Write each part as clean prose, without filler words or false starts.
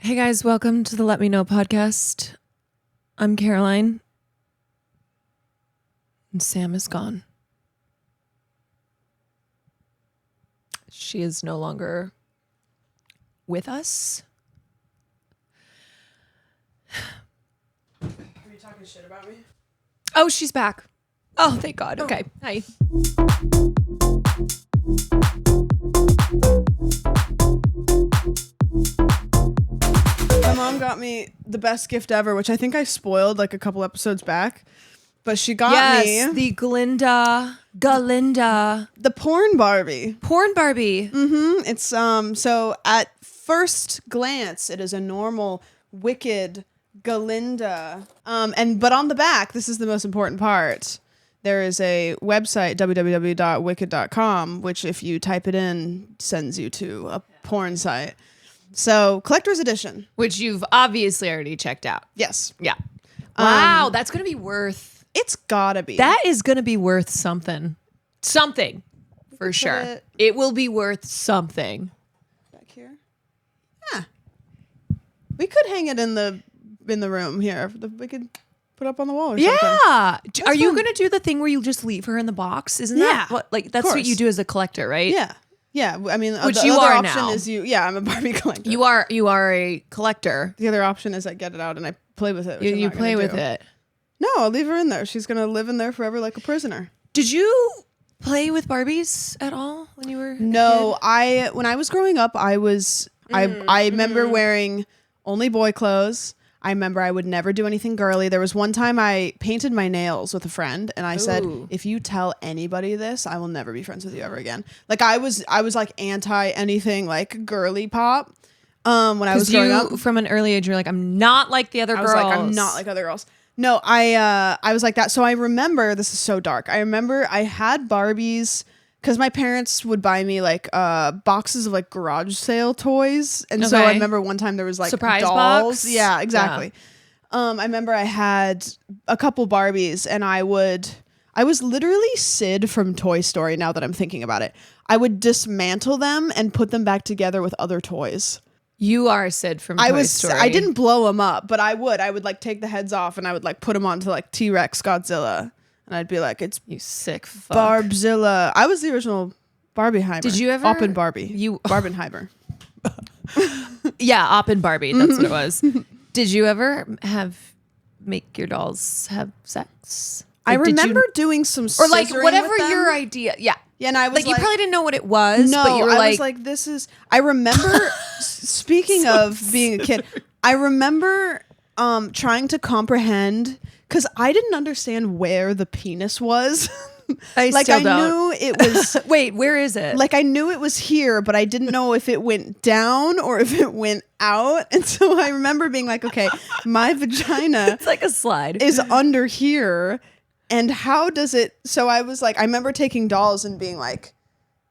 Hey guys, welcome to the Let Me Know podcast. I'm Caroline. And Sam is gone. She is no longer with us. Are you talking shit about me? Oh, she's back. Oh, thank God. Okay. Hi. My mom got me the best gift ever, which I think I spoiled like a couple episodes back. But she got me the Galinda the porn Barbie. porn Barbie. It's so at first glance it is a normal wicked Galinda. But on the back, this is the most important part. There is a website, www.wicked.com, which if you type it in sends you to a porn site. So collector's edition. Which you've obviously already checked out. Yes. Yeah. Wow, that's going to be worth... It's gotta be. That is going to be worth something. Something. For sure. It will be worth something. Back here. Yeah. We could hang it in the room here. We could put it up on the wall or something. Yeah. Are you fun. going to do the thing where you just leave her in the box? Isn't that what, like, that's what you do as a collector, right? Yeah. Yeah. I mean, Which the you other are option now. is I'm a Barbie collector. You are a collector. The other option is I get it out and I play with it. You play with it. No, I'll leave her in there. She's going to live in there forever like a prisoner. Did you play with Barbies at all when you were No, when I was growing up, I remember wearing only boy clothes. I remember I would never do anything girly. There was one time I painted my nails with a friend and I said, if you tell anybody this, I will never be friends with you ever again. Like I was like anti anything like girly pop. When I was growing up from an early age, you're like, I'm not like the other girls. I was like, I'm not like other girls. No, I was like that. So I remember, this is so dark. I remember I had Barbies because my parents would buy me like boxes of like garage sale toys. And so I remember one time there was like surprise dolls. box? Yeah, exactly. Yeah. I remember I had a couple Barbies and I was literally Sid from Toy Story now that I'm thinking about it. I would dismantle them and put them back together with other toys. You are Sid from Toy Story. I didn't blow them up, but I would like take the heads off and I would like put them onto like T-Rex Godzilla. And I'd be like, it's you sick fuck. Barbzilla. I was the original Barbieheimer. Did you ever? Oppen Barbie. Barbenheimer. Yeah, Oppen Barbie. That's what it was. Did you ever make your dolls have sex? Like, I remember doing some or like scissoring whatever with them. your idea. Yeah. Yeah, and I was like you probably didn't know what it was. No, but you were I like, was like, this is. I remember. Speaking of being a kid, I remember trying to comprehend because I didn't understand where the penis was. I knew it was. Wait, where is it? Like I knew it was here, but I didn't know if it went down or if it went out. And so I remember being like, okay, my vagina it's like a slide is under here. And how does it? So I was like, I remember taking dolls and being like,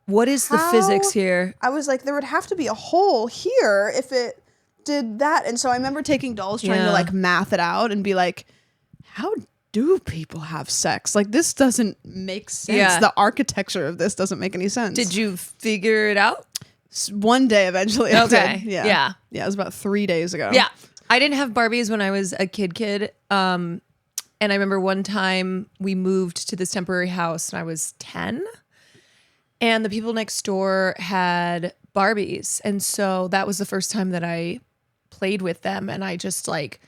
what is the physics here? I was like, there would have to be a hole here if it did that. And so I remember taking dolls trying to like math it out and be like, how do people have sex? Like this doesn't make sense. Yeah. The architecture of this doesn't make any sense. Did you figure it out? One day eventually. Okay. I did. Yeah. It was about 3 days ago. Yeah. I didn't have Barbies when I was a kid. And I remember one time we moved to this temporary house and I was 10 and the people next door had Barbies. And so that was the first time that I played with them. And I just like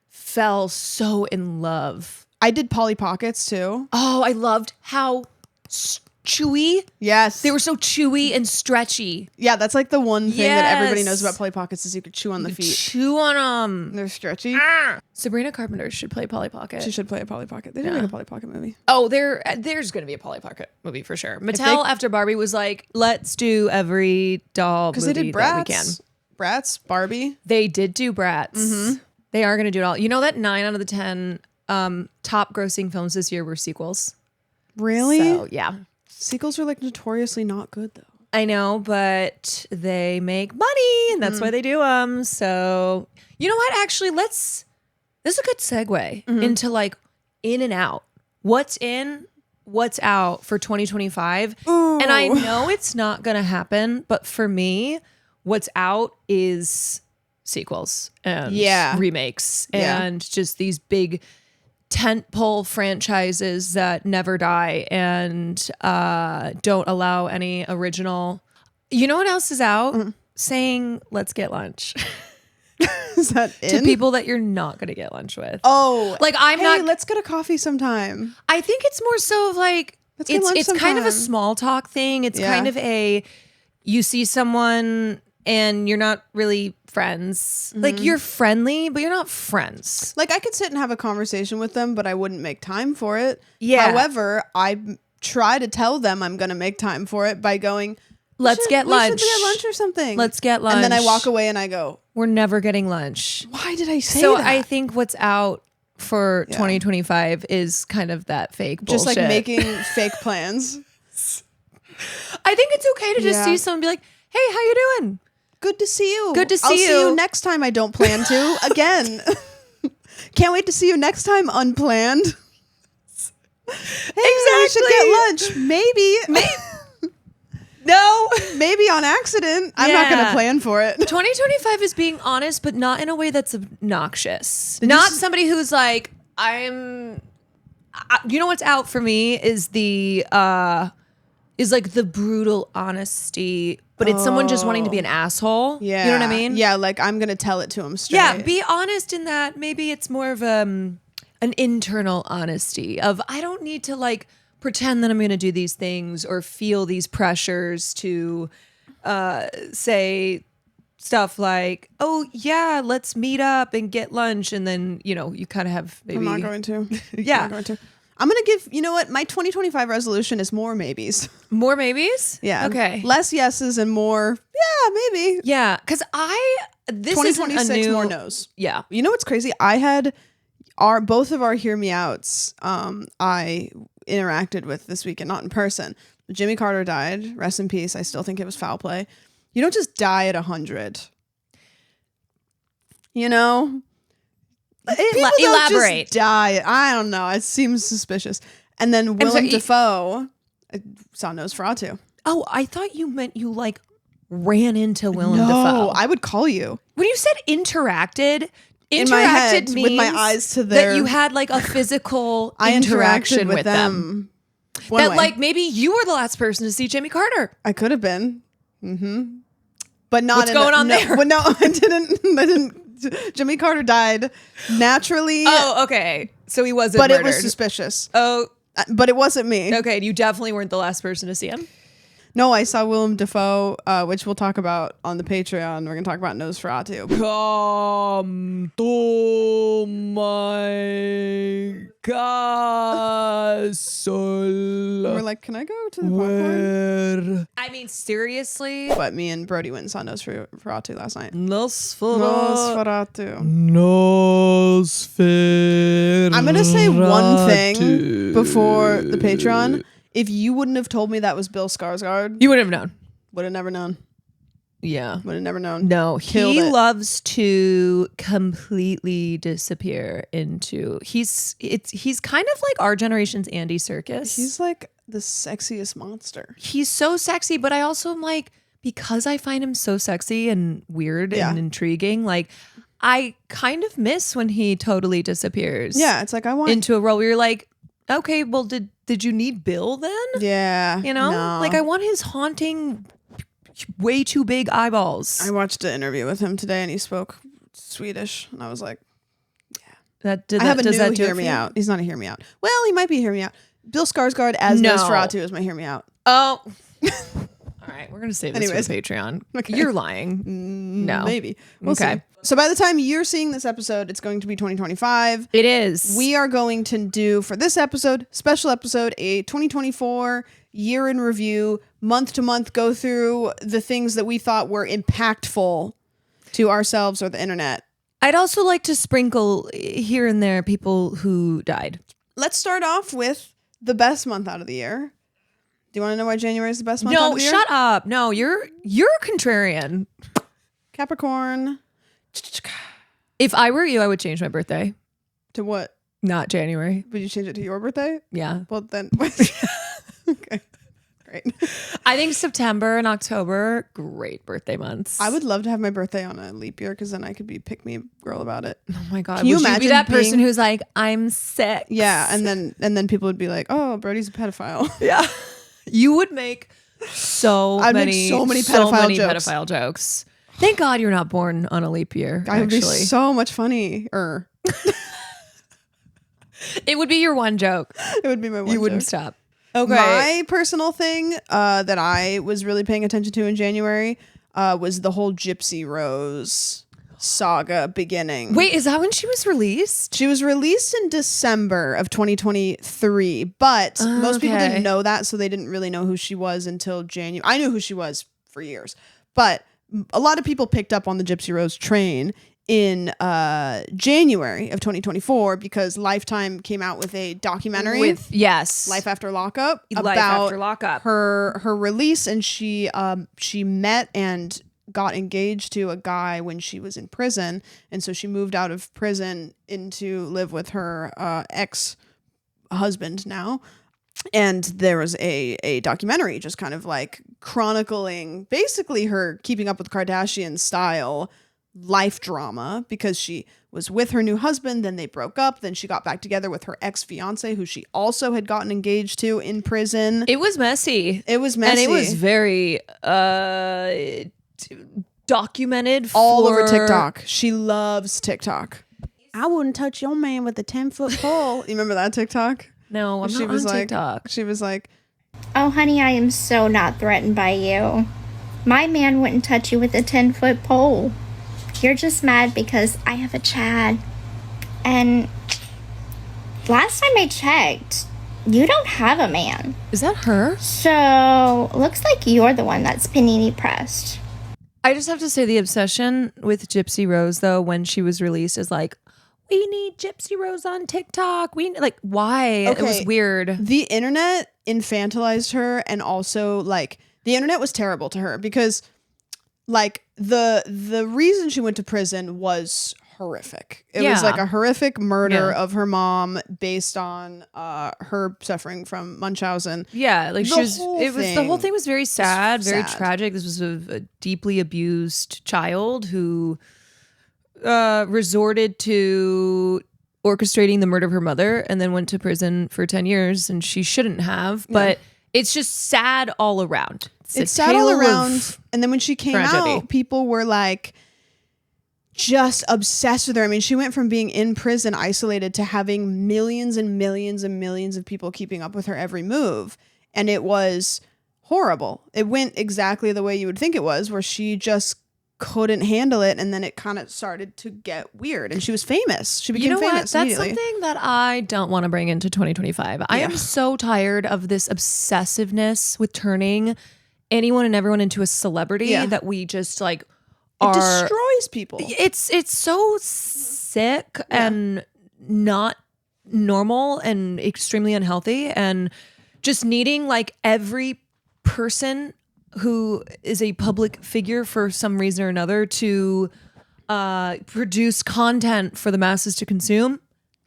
fell so in love. I did Polly Pockets too. Oh, I loved how chewy. Yes. They were so chewy and stretchy. Yeah, that's like the one thing that everybody knows about Polly Pockets is you could chew on the feet. Chew on them. They're stretchy. Sabrina Carpenter should play Polly Pocket. She should play a Polly Pocket. They did make a Polly Pocket movie. Oh, there's going to be a Polly Pocket movie for sure. Mattel after Barbie was like, let's do every doll movie because they did Bratz. that we can. Bratz, Barbie. They did do Bratz. They are going to do it all. You know that 9 out of the 10 top grossing films this year were sequels. Really? So, yeah. Sequels are like notoriously not good though. I know, but they make money and that's why they do them. So, you know what? Actually, this is a good segue into like in and out. What's in, what's out for 2025. Ooh. And I know it's not going to happen, but for me, what's out is sequels and Yeah. remakes Yeah. and just these big tentpole franchises that never die and don't allow any original. You know what else is out? Saying let's get lunch Is that to in? people that you're not going to get lunch with. Oh, Like, I'm hey, not. let's get a coffee sometime. I think it's more so of like Let's get lunch it's kind of a sometime. small talk thing. It's Yeah. kind of you see someone and you're not really friends. Like, you're friendly, but you're not friends. Like, I could sit and have a conversation with them, but I wouldn't make time for it. Yeah. However, I try to tell them I'm going to make time for it by going, Let's get lunch. We should get lunch or something. Let's get lunch. And then I walk away and I go, We're never getting lunch. why did I say So that? I think what's out for 2025 is kind of that fake bullshit. Just like making fake plans. I think it's okay to just Yeah. see someone and be like, hey, how you doing? Good to see you. Good to see I'll see you. you next time I don't plan to. Again. Can't wait to see you next time unplanned. Hey, we should get lunch. Maybe. No. Maybe on accident. I'm not going to Yeah. plan for it. 2025 is being honest, but not in a way that's obnoxious. you Not s- somebody who's like, you know what's out for me is is like the brutal honesty, but it's someone just wanting to be an asshole. Yeah. You know what I mean? Yeah, like I'm going to tell it to him straight. Yeah, be honest in that. Maybe it's more of an internal honesty of I don't need to like pretend that I'm going to do these things or feel these pressures to say stuff like, oh yeah, let's meet up and get lunch. And then, you kind of have maybe. I'm not going to. Yeah. I'm not going to. I'm going to give, you know what? My 2025 resolution is more maybes. More maybes? Yeah. Okay. Less yeses and more, yeah, maybe. Yeah. Because this isn't a 2026 new. more no's. Yeah. You know what's crazy? I had both of our hear me outs. I interacted with this weekend, not in person. Jimmy Carter died. Rest in peace. I still think it was foul play. You don't just die at 100. You know? People don't Elaborate. just die. I don't know. It seems suspicious. And then Willem Dafoe. I saw Nosferatu. Oh, I thought you meant you like ran into Willem No, Dafoe. I would call you. When you said interacted In my head, means with my eyes to their... that you had like a physical I interaction interacted with them. One That way. like maybe you were the last person to see Jimmy Carter. I could have been. Mm-hmm. But not What's going on no, there? Well, no, I didn't. Jimmy Carter died naturally. Oh, okay. So he wasn't but murdered. it was suspicious. Oh, But it wasn't me. okay. You definitely weren't the last person to see him. No, I saw Willem Dafoe, which we'll talk about on the Patreon. We're going to talk about Nosferatu. Come to my castle. We're like, can I go to the popcorn? I mean, seriously? But me and Brody went and saw Nosferatu last night. Nosferatu. I'm going to say one thing before the Patreon. If you wouldn't have told me that was Bill Skarsgård, You would have known. would have never known. Yeah. Would have never known. No, Killed he it. loves to completely disappear into. He's kind of like our generation's Andy Serkis. He's like the sexiest monster. He's so sexy, but I also am like, because I find him so sexy and weird and intriguing, like I kind of miss when he totally disappears. Yeah, it's like I want into a role where you're like, okay, well, did you need Bill then? Yeah. You know? no. Like I want his haunting, way too big eyeballs. I watched an interview with him today and he spoke Swedish. And I was like, I have a does new that do it hear for me you? out. He's not a hear me out. Well, he might be a hear me out. Bill Skarsgård as No. Nosferatu is my hear me out. Oh. All right, we're gonna save this Anyways. for Patreon. Okay. You're lying. No, Maybe. We'll Okay. see. So by the time you're seeing this episode, it's going to be 2025. It is. We are going to do, for this episode, special episode, a 2024 year in review, month to month, go through the things that we thought were impactful to ourselves or the internet. I'd also like to sprinkle here and there people who died. Let's start off with the best month out of the year. Do you want to know why January is the best month out No, of the year? shut up. No, you're a contrarian. Capricorn. If I were you, I would change my birthday. To what? Not January. Would you change it to your birthday? Yeah. Well, then. Okay. great. I think September and October, great birthday months. I would love to have my birthday on a leap year because then I could be pick me girl about it. Oh my God. Can you Would imagine be that person who's like, I'm sick? Yeah, and then people would be like, "Oh, Brody's a pedophile." Yeah. You would make I'd make so many pedophile jokes. Thank God you're not born on a leap year. I would be so much funnier. It would be your one joke. It would be my one You wouldn't joke. stop. Okay. My personal thing that I was really paying attention to in January was the whole Gypsy Rose saga beginning. Wait, is that when she was released? She was released in December of 2023, but most people didn't know that, so they didn't really know who she was until January. I knew who she was for years, but a lot of people picked up on the Gypsy Rose train in January of 2024 because Lifetime came out with a documentary Life After Lockup about her release, and she met and got engaged to a guy when she was in prison, and so she moved out of prison into live with her ex-husband now. And there was a documentary just kind of like chronicling basically her keeping up with Kardashian style life drama because she was with her new husband, then they broke up, then she got back together with her ex-fiance who she also had gotten engaged to in prison. It was messy. And it was very documented all over TikTok. She loves TikTok. I wouldn't touch your man with a 10-foot pole. You remember that TikTok? No, I'm not on TikTok. She was like, "Oh, honey, I am so not threatened by you. My man wouldn't touch you with a 10-foot pole. You're just mad because I have a Chad. And last time I checked, you don't have a man. Is that her? So, looks like you're the one that's panini pressed." I just have to say the obsession with Gypsy Rose, though, when she was released is like, we need Gypsy Rose on TikTok. Why? It was weird. The internet infantilized her, and also like the internet was terrible to her because like the reason she went to prison was horrific. It was like a horrific murder of her mom based on her suffering from Munchausen. Yeah, like the whole thing was very sad, very tragic. This was a deeply abused child who resorted to orchestrating the murder of her mother and then went to prison for 10 years, and she shouldn't have, but it's just sad all around. It's sad all around. And then when she came out, people were like just obsessed with her. I mean, she went from being in prison isolated to having millions and millions and millions of people keeping up with her every move, and it was horrible. It went exactly the way you would think it was, where she just couldn't handle it, and then it kind of started to get weird, and she was famous. She became famous. That's something that I don't want to bring into 2025. I am so tired of this obsessiveness with turning anyone and everyone into a celebrity that we just like it destroys people. It's so sick and not normal and extremely unhealthy, and just needing like every person who is a public figure for some reason or another to produce content for the masses to consume.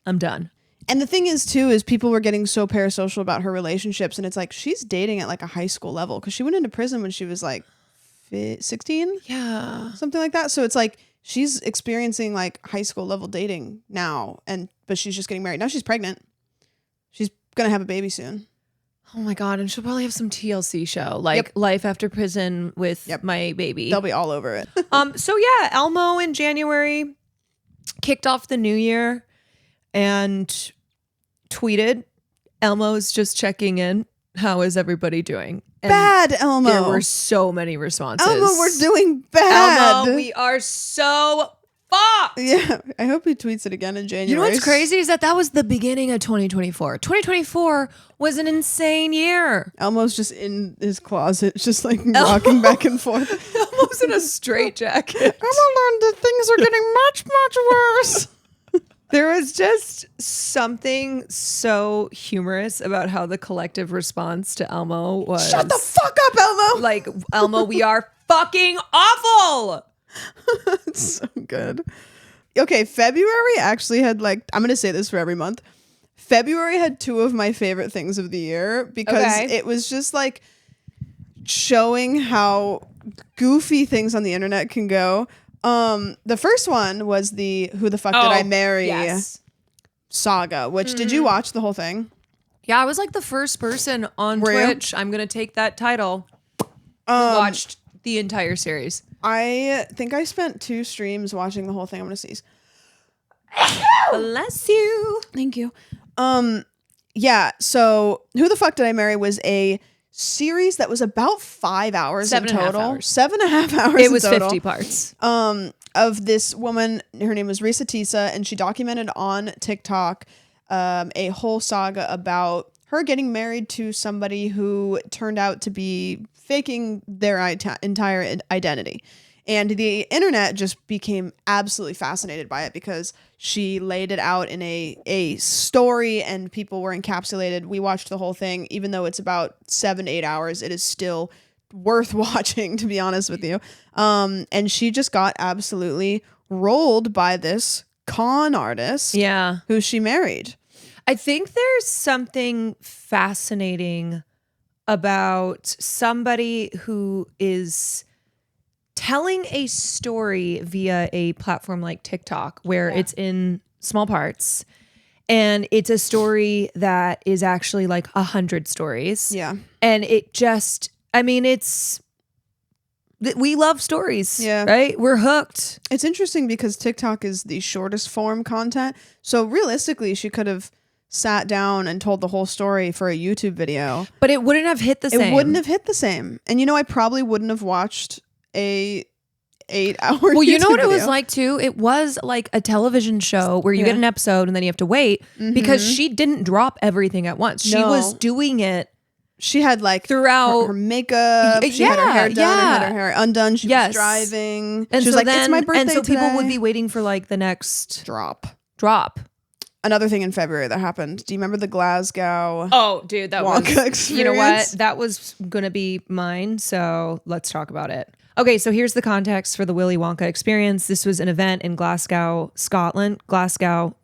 I'm done. And the thing is too, is people were getting so parasocial about her relationships, and it's like she's dating at like a high school level because she went into prison when she was like 16, something like that. So it's like she's experiencing like high school level dating now, but she's just getting married now. She's pregnant. She's gonna have a baby soon. Oh my God. And she'll probably have some TLC show like Life After Prison with my baby. They'll be all over it. So yeah, Elmo in January kicked off the new year and tweeted, "Elmo's just checking in. How is everybody doing?" And bad, Elmo. There were so many responses. Elmo, we're doing bad. Elmo, we are so fucked. Yeah, I hope he tweets it again in January. You know what's crazy is that was the beginning of 2024. 2024 was an insane year. Elmo's just in his closet, just like rocking back and forth. Elmo's in a straitjacket. Elmo learned that things are getting much, much worse. There was just something so humorous about how the collective response to Elmo was, "Shut the fuck up, Elmo!" Like, Elmo, we are fucking awful. It's so good. Okay, February actually had like, I'm going to say this for every month. February had two of my favorite things of the year because it was just like, showing how goofy things on the internet can go. The first one was the Who the Fuck Did I Marry saga, which did you watch the whole thing? Yeah, I was like the first person on Twitch. I'm going to take that title. Watched the entire series. I think I spent 2 streams watching the whole thing. I'm going to sneeze. Bless you. Thank you. Yeah, so Who the Fuck Did I Marry was a series that was about 5 hours in total. 7.5 hours. It was in total. 50 parts. Of this woman, her name was Risa Tisa, and she documented on TikTok a whole saga about her getting married to somebody who turned out to be faking their entire identity. And the internet just became absolutely fascinated by it because she laid it out in a story and people were encapsulated. We watched the whole thing. Even though it's about 7-8 hours, it is still worth watching, to be honest with you. And she just got absolutely rolled by this con artist who she married. I think there's something fascinating about somebody who is telling a story via a platform like TikTok where it's in small parts and it's a story that is actually like 100 stories. Yeah. And it just, I mean, we love stories, right? We're hooked. It's interesting because TikTok is the shortest form content. So realistically, she could have sat down and told the whole story for a YouTube video. But it wouldn't have hit the same. It wouldn't have hit the same. And I probably wouldn't have watched a 8-hour Well, you know what video. it was like too? It was like a televition show where you get an episode and then you have to wait because she didn't drop everything at once. She was doing it. She had like throughout her makeup. She had her hair done. Had her hair undone. She was driving. And she was so like, "It's my birthday And so people today." would be waiting for like the next drop. Another thing in February that happened. Do you remember the Glasgow? Oh, dude, that Wonka was. experience? You know what? That was gonna be mine. So let's talk about it. Okay, so here's the context for the Willy Wonka experience. This was an event in Glasgow, Scotland. Glasgow.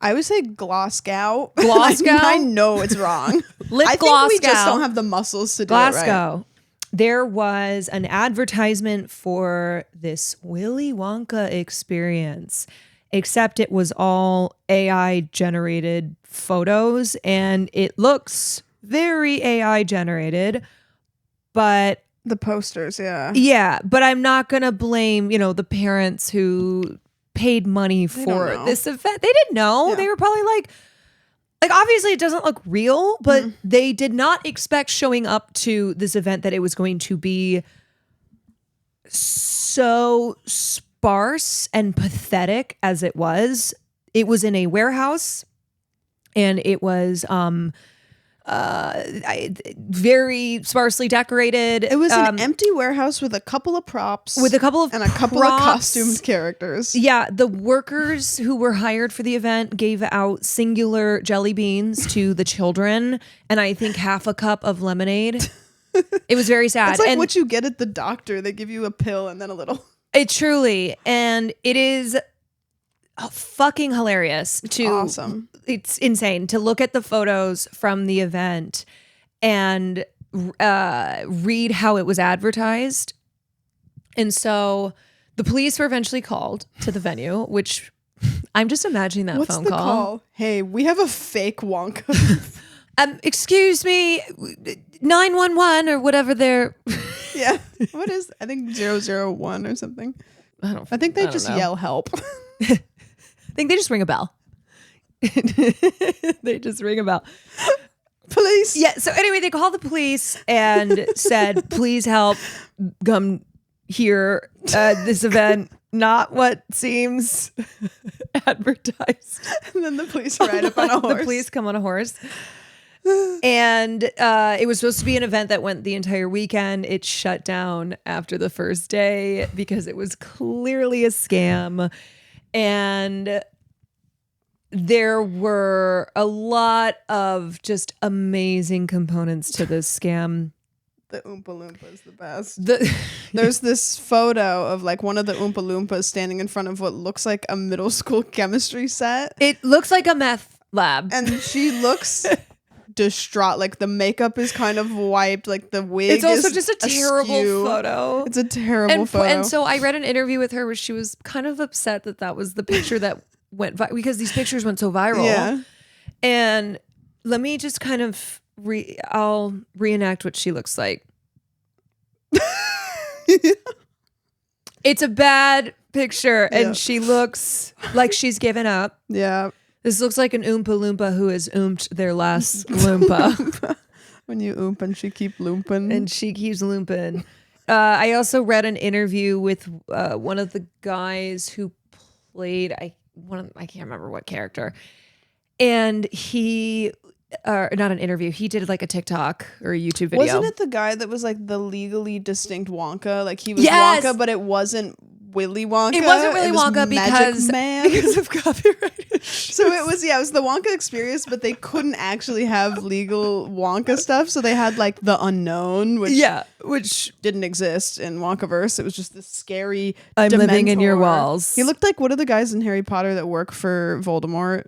I would say Glasgow. Glasgow? I know it's wrong. I think we just don't have the muscles to do it right. Glasgow. There was an advertisement for this Willy Wonka experience, except it was all AI generated photos and it looks very AI generated, but the posters, yeah, but I'm not gonna blame the parents who paid money for this event. They didn't know. They were probably like obviously it doesn't look real, but they did not expect showing up to this event that it was going to be so sparse and pathetic as it was. It was in a warehouse and it was very sparsely decorated. It was an empty warehouse with a couple of props. And a couple of costumed characters. Yeah, the workers who were hired for the event gave out singular jelly beans to the children and I think half a cup of lemonade. It was very sad. It's like what you get at the doctor. They give you a pill and then a little. It truly, and it is fucking hilarious awesome. It's insane to look at the photos from the event and read how it was advertised. And so the police were eventually called to the venue, which I'm just imagining that What's phone the call. Hey, we have a fake Wonka. Excuse me, 911 or whatever they're. Yeah. What is, I think 001 or something. I think they just yell help. I think they just ring a bell. They just ring a bell. Police. Yeah. So anyway, they called the police and said, please help come here. This event, not what seems advertised. And then the police ride up on a horse. The police come on a horse. And it was supposed to be an event that went the entire weekend. It shut down after the first day because it was clearly a scam. And there were a lot of just amazing components to this scam. The Oompa Loompa is the best. There's this photo of like one of the Oompa Loompas standing in front of what looks like a middle school chemistry set. It looks like a meth lab. And she looks distraught. Like the makeup is kind of wiped. Like the wig. It's also is just a terrible askew. photo. It's a terrible photo. And so I read an interview with her where she was kind of upset that was the picture that went because these pictures went so viral. Yeah. And let me just kind of I'll reenact what she looks like. It's a bad picture, and she looks like she's given up. Yeah. This looks like an Oompa Loompa who has oomped their last Loompa. When you oomp and she keep looping. And she keeps looping. I also read an interview with one of the guys who played, I can't remember what character. And he... not an interview. He did like a TikTok or a YouTube video. Wasn't it the guy that was like the legally distinct Wonka? Like he was Yes! Wonka, but it wasn't Willy Wonka. It wasn't Willy was Wonka Magic Man. because of copyright. So it was the Wonka experience, but they couldn't actually have legal Wonka stuff, so they had like the unknown, which didn't exist in Wonkaverse. It was just this scary. I'm living in your Dementor. walls. He looked like one of the guys in Harry Potter that work for Voldemort.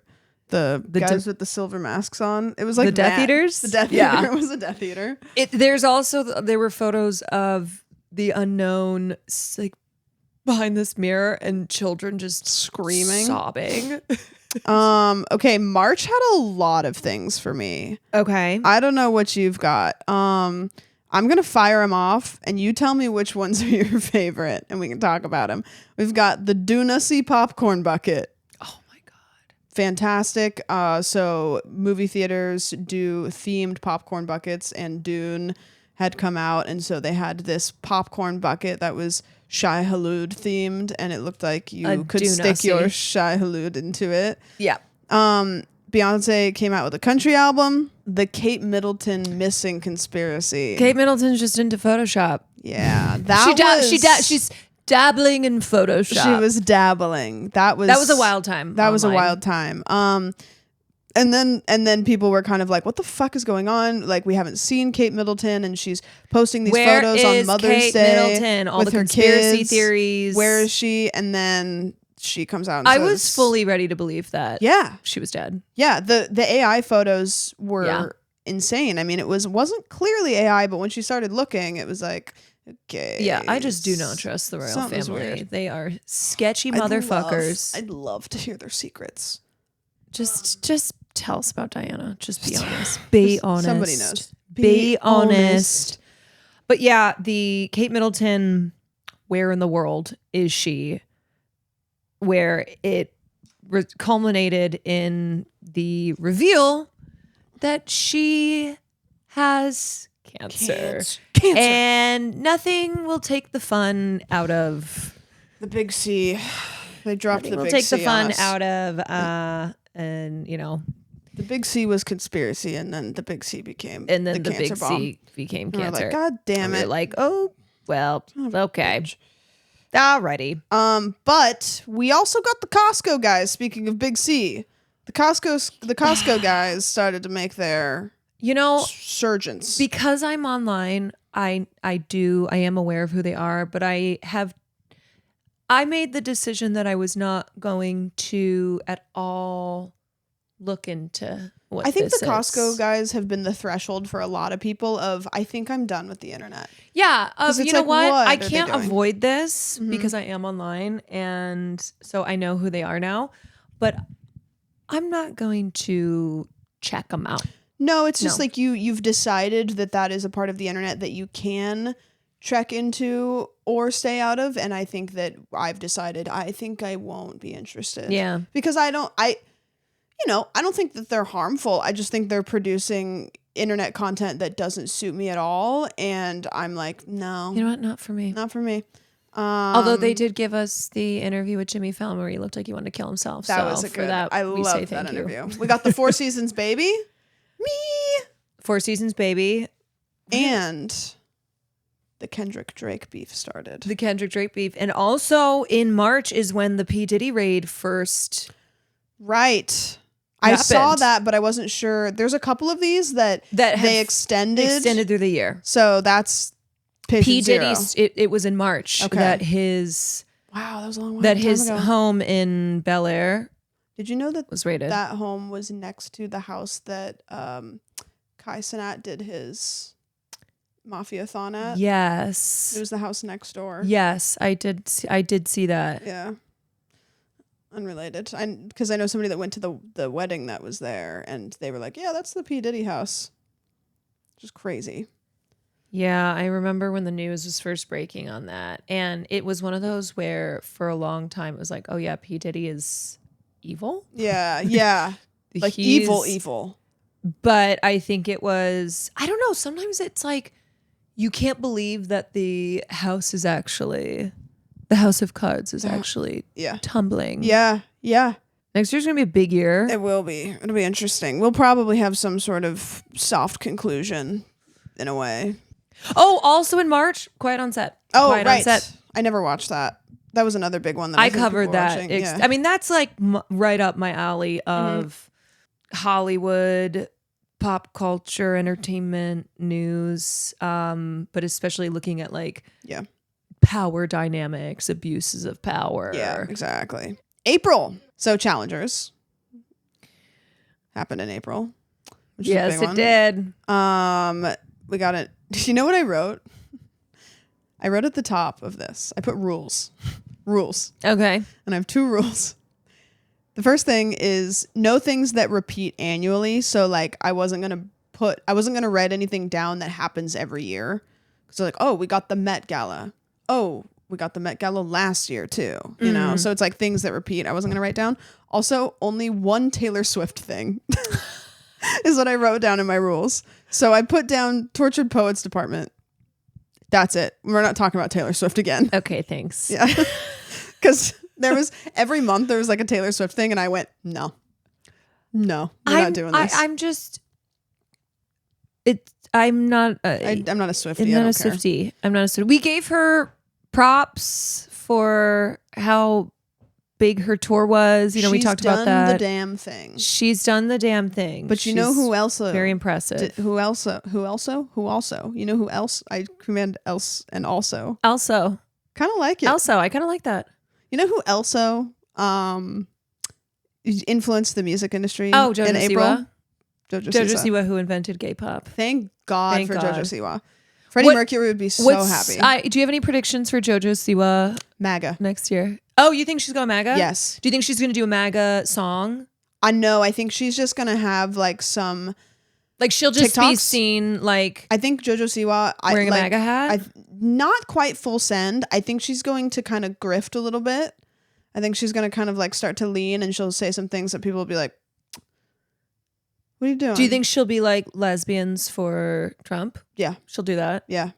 The guys with the silver masks on. It was like the Death that. Eaters. The Death Eater. It was a Death Eater. There were photos of the unknown like behind this mirror and children just Screaming. sobbing. Okay, March had a lot of things for me. Okay. I don't know what you've got. I'm gonna fire them off, and you tell me which ones are your favorite, and we can talk about them. We've got the Dune popcorn bucket. Fantastic. So movie theaters do themed popcorn buckets, and Dune had come out, and so they had this popcorn bucket that was Shai Hulud themed, and it looked like you could stick your Shai Hulud into it. Yeah. Beyonce came out with a country album, the Kate Middleton missing conspiracy. Kate Middleton's just into Photoshop. Yeah, She's dabbling in Photoshop. She was dabbling. That was a wild time. That was a wild time. And then people were kind of like, what the fuck is going on? Like, we haven't seen Kate Middleton, and she's posting these photos on Mother's Kate Day Middleton? All with the her conspiracy kids. theories. Where is she? And then she comes out and I says, was fully ready to believe that she was dead. Yeah, the AI photos were insane. I mean, it wasn't clearly AI, but when she started looking, it was like, okay. Yeah, I just do not trust the royal Something's family. weird. They are sketchy motherfuckers. I'd love to hear their secrets. Just tell us about Diana. Just be honest. Be honest. Somebody knows. Be honest. But yeah, the Kate Middleton, where in the world is she? Where it culminated in the reveal that she has cancer. And nothing will take the fun out of the big C. They dropped the will big take C the fun on us. out of and you know, the big C was conspiracy, and then the big C became and then the cancer big bomb. C became And we're cancer. like, God damn And it! we're like, oh well, okay, alrighty. But we also got the Costco guys. Speaking of big C, the Costco guys started to make their surgeons. Because I'm online, I am aware of who they are, but I made the decision that I was not going to at all look into what I think this the Costco is. guys have been the threshold for a lot of people of, I think I'm done with the internet. Yeah. it's You know like, what? what I are they can't doing? avoid this because I am online. And so I know who they are now, but I'm not going to check them out. No, it's just like you've decided that is a part of the internet that you can check into or stay out of. And I think that I've decided I think I won't be interested. Yeah. Because I don't think that they're harmful. I just think they're producing internet content that doesn't suit me at all. And I'm like, no. You know what? Not for me. Not for me. Although they did give us the interview with Jimmy Fallon where he looked like he wanted to kill himself. That so was a for good. that, I we say love that thank you. interview. We got the Four Seasons baby. Me. 4 Seasons baby. And the Kendrick Drake beef started. The Kendrick Drake beef. And also in March is when the P. Diddy raid first. Right. I happened. saw that, but I wasn't sure. There's a couple of these that they extended through the year. So that's P. zero. Diddy's, it was in March that his Wow, that was a long that time his ago. home in Bel Air Did you know that was raided. that home was next to the house that Kai Cenat did his Mafia-thon at. Yes. It was the house next door. Yes, I did see that. Yeah. Unrelated. Because I know somebody that went to the wedding that was there, and they were like, yeah, that's the P. Diddy house. Just crazy. Yeah, I remember when the news was first breaking on that. And it was one of those where for a long time it was like, oh yeah, P. Diddy is evil. Yeah, yeah. Like He's- evil. But I think it was, I don't know, sometimes it's like you can't believe that the house of cards is actually Yeah. tumbling. Yeah, yeah. Next year's going to be a big year. It will be. It'll be interesting. We'll probably have some sort of soft conclusion in a way. Oh, also in March, Quiet on Set. Oh, Quiet right. On Set. I never watched that. That was another big one that I think people covered were that. watching. Yeah. I mean, that's like right up my alley of Hollywood, pop culture, entertainment, news, but especially looking at like Yeah. power dynamics, abuses of power. Yeah, exactly. April. So Challengers happened in April. Which is a Yes, big it one. did. We got it. You know what I wrote? I wrote at the top of this. I put rules. Rules. Okay. And I have 2 rules. The first thing is no things that repeat annually. So like I wasn't gonna write anything down that happens every year. So like, oh, we got the Met Gala. Oh, we got the Met Gala last year too. You know? So it's like things that repeat. I wasn't gonna write down. Also, only one Taylor Swift thing is what I wrote down in my rules. So I put down Tortured Poets Department. That's it. We're not talking about Taylor Swift again. Okay, thanks. Yeah. Because there was every month there was like a Taylor Swift thing, and I went, no, we're not doing this. I'm just. I'm not. I'm not a Swiftie. I'm not a Swiftie. I'm not a Swiftie. We gave her props for how big her tour was. You know, we talked about that. She's done the damn thing. She's done the damn thing. But you know who else? Very impressive. Who else? Who also? You know who else? I command else and also. Also. Kind of like it. Also, I kind of like that. You know who also influenced the music industry? Oh, Jojo in April? Siwa. Jojo Siwa. Who invented gay pop. Thank God Thank for God. Jojo Siwa. Freddie Mercury would be so happy. Do you have any predictions for Jojo Siwa MAGA. next year? Oh, you think she's going MAGA? Yes. Do you think she's going to do a MAGA song? I know. I think she's just going to have like some... Like she'll just be TikToks? seen like I think Jojo Siwa... wearing a MAGA hat? Not quite full send. I think she's going to kind of grift a little bit. I think she's going to kind of like start to lean, and she'll say some things that people will be like, what are you doing? Do you think she'll be like lesbians for Trump? Yeah. She'll do that? Yeah.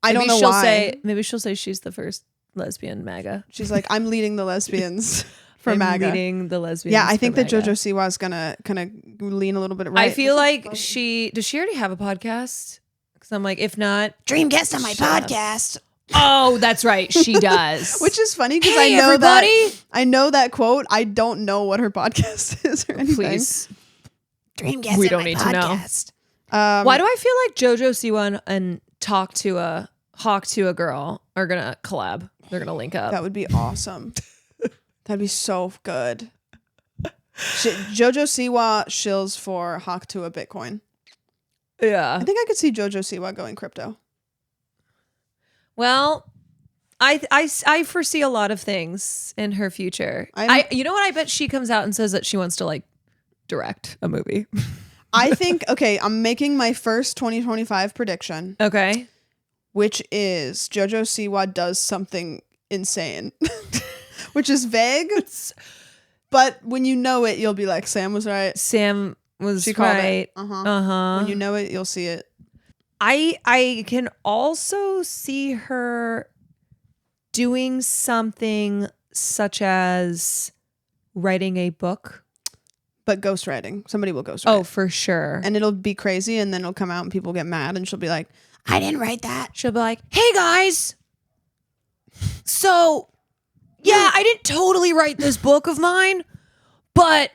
I don't know why. Maybe she'll say she's the first lesbian MAGA. She's like, I'm leading the lesbians for I'm MAGA. leading the lesbians. Yeah, I think for that MAGA. Jojo Siwa is going to kind of lean a little bit right. I feel like does she already have a podcast? Because I'm like, if not, dream guest on my shut up. podcast. Oh, that's right. She does. Which is funny because Hey, I know everybody. I know that quote. I don't know what her podcast is or anything. Please. Dream guest We on don't my need to know. podcast. Why do I feel like Jojo Siwa and Hawk Tuah girl are going to collab? They're going to link up. That would be awesome. That'd be so good. Jojo Siwa shills for Hawk Tuah Bitcoin. Yeah. I think I could see Jojo Siwa going crypto. Well, I foresee a lot of things in her future. You know what? I bet she comes out and says that she wants to like direct a movie. I think, okay, I'm making my first 2025 prediction, Okay. which is Jojo Siwa does something insane, which is vague. But when you know it, you'll be like, Sam was right. Sam was She called right. it. Uh-huh. Uh-huh. When you know it, you'll see it. I can also see her doing something such as writing a book. But ghostwriting. Somebody will ghostwrite. Oh, for sure. And it'll be crazy, and then it'll come out and people get mad, and she'll be like, I didn't write that. She'll be like, hey guys, so yeah, I didn't totally write this book of mine, but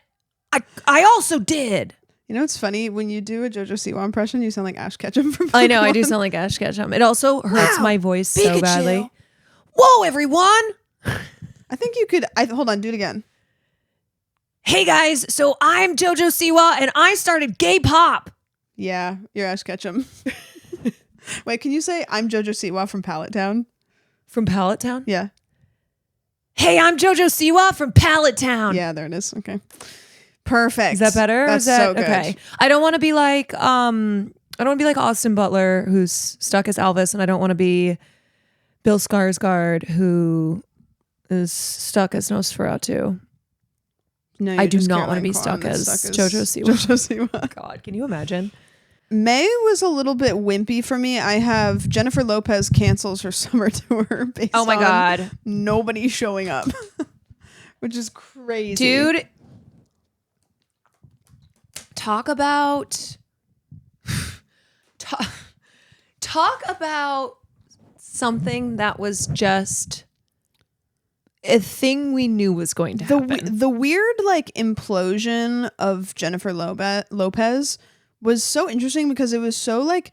I also did. You know, it's funny when you do a Jojo Siwa impression, you sound like Ash Ketchum from I know, I do Pokemon. sound like Ash Ketchum. It also hurts Wow, my voice so Pikachu. badly. Whoa, everyone. I think you could, hold on, do it again. Hey guys, so I'm Jojo Siwa and I started gay pop. Yeah, your Ash Ketchum. Wait, can you say I'm Jojo Siwa from Pallet Town? From Pallet Town? Yeah. Hey, I'm Jojo Siwa from Pallet Town. Yeah, there it is. Okay. Perfect. Is that better? That's so good. Okay. I don't want to be like Austin Butler, who's stuck as Elvis, and I don't want to be Bill Skarsgård, who is stuck as Nosferatu. No, I do not want to be stuck as Jojo Siwa. Jojo Siwa. God, can you imagine? May was a little bit wimpy for me. I have Jennifer Lopez cancels her summer tour based Oh my on God. nobody showing up, which is crazy. Dude, talk about something that was just a thing we knew was going to happen. The weird like implosion of Jennifer Lopez was so interesting because it was so like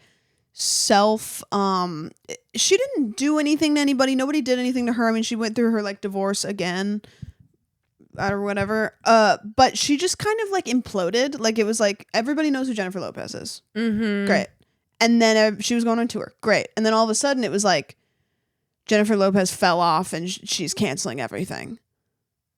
she didn't do anything to anybody. Nobody did anything to her. I mean, she went through her like divorce again or whatever. But she just kind of like imploded. Like it was like everybody knows who Jennifer Lopez is. Mm-hmm. Great. And then she was going on tour. Great. And then all of a sudden it was like Jennifer Lopez fell off and she's canceling everything.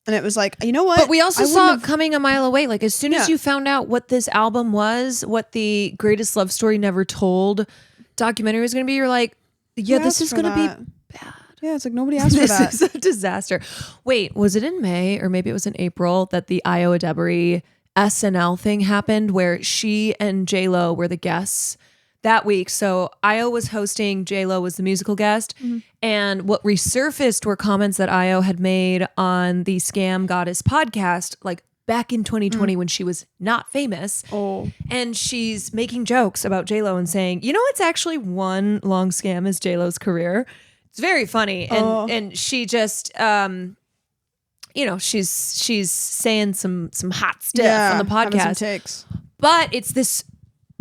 And it was like, you know what? But we also saw it coming a mile away. Like as soon as you found out what this album was, what the Greatest Love Story Never Told documentary was going to be, you're like, yeah, this is going to be bad. Yeah, it's like nobody asked for that. This is a disaster. Wait, was it in May or maybe it was in April that the Ayo Edibiri SNL thing happened where she and J-Lo were the guests that week? So Ayo was hosting, J-Lo was the musical guest. Mm-hmm. And what resurfaced were comments that Ayo had made on the Scam Goddess podcast, like back in 2020 when she was not famous. Oh. And she's making jokes about J-Lo and saying, you know, it's actually one long scam is J-Lo's career. It's very funny. And she just, you know, she's saying some hot stuff on the podcast. Some takes. But it's this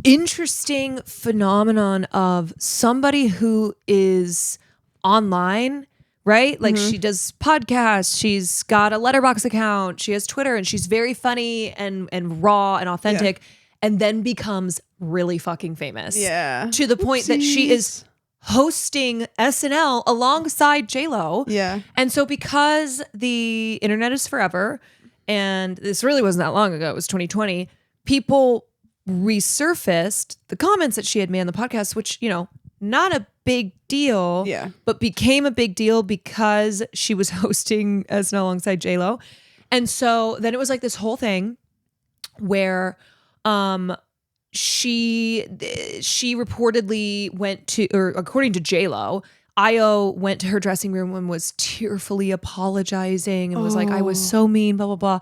interesting phenomenon of somebody who is online, right? Like she does podcasts, she's got a Letterboxd account, she has Twitter, and she's very funny and raw and authentic, and then becomes really fucking famous. Yeah. To the point that she is hosting SNL alongside J-Lo. Yeah. And so because the internet is forever, and this really wasn't that long ago, it was 2020, people resurfaced the comments that she had made on the podcast, which, you know, not a big deal, but became a big deal because she was hosting SNL alongside J-Lo. And so then it was like this whole thing where she reportedly went to, or according to J-Lo, Ayo went to her dressing room and was tearfully apologizing and was like, I was so mean, blah, blah, blah.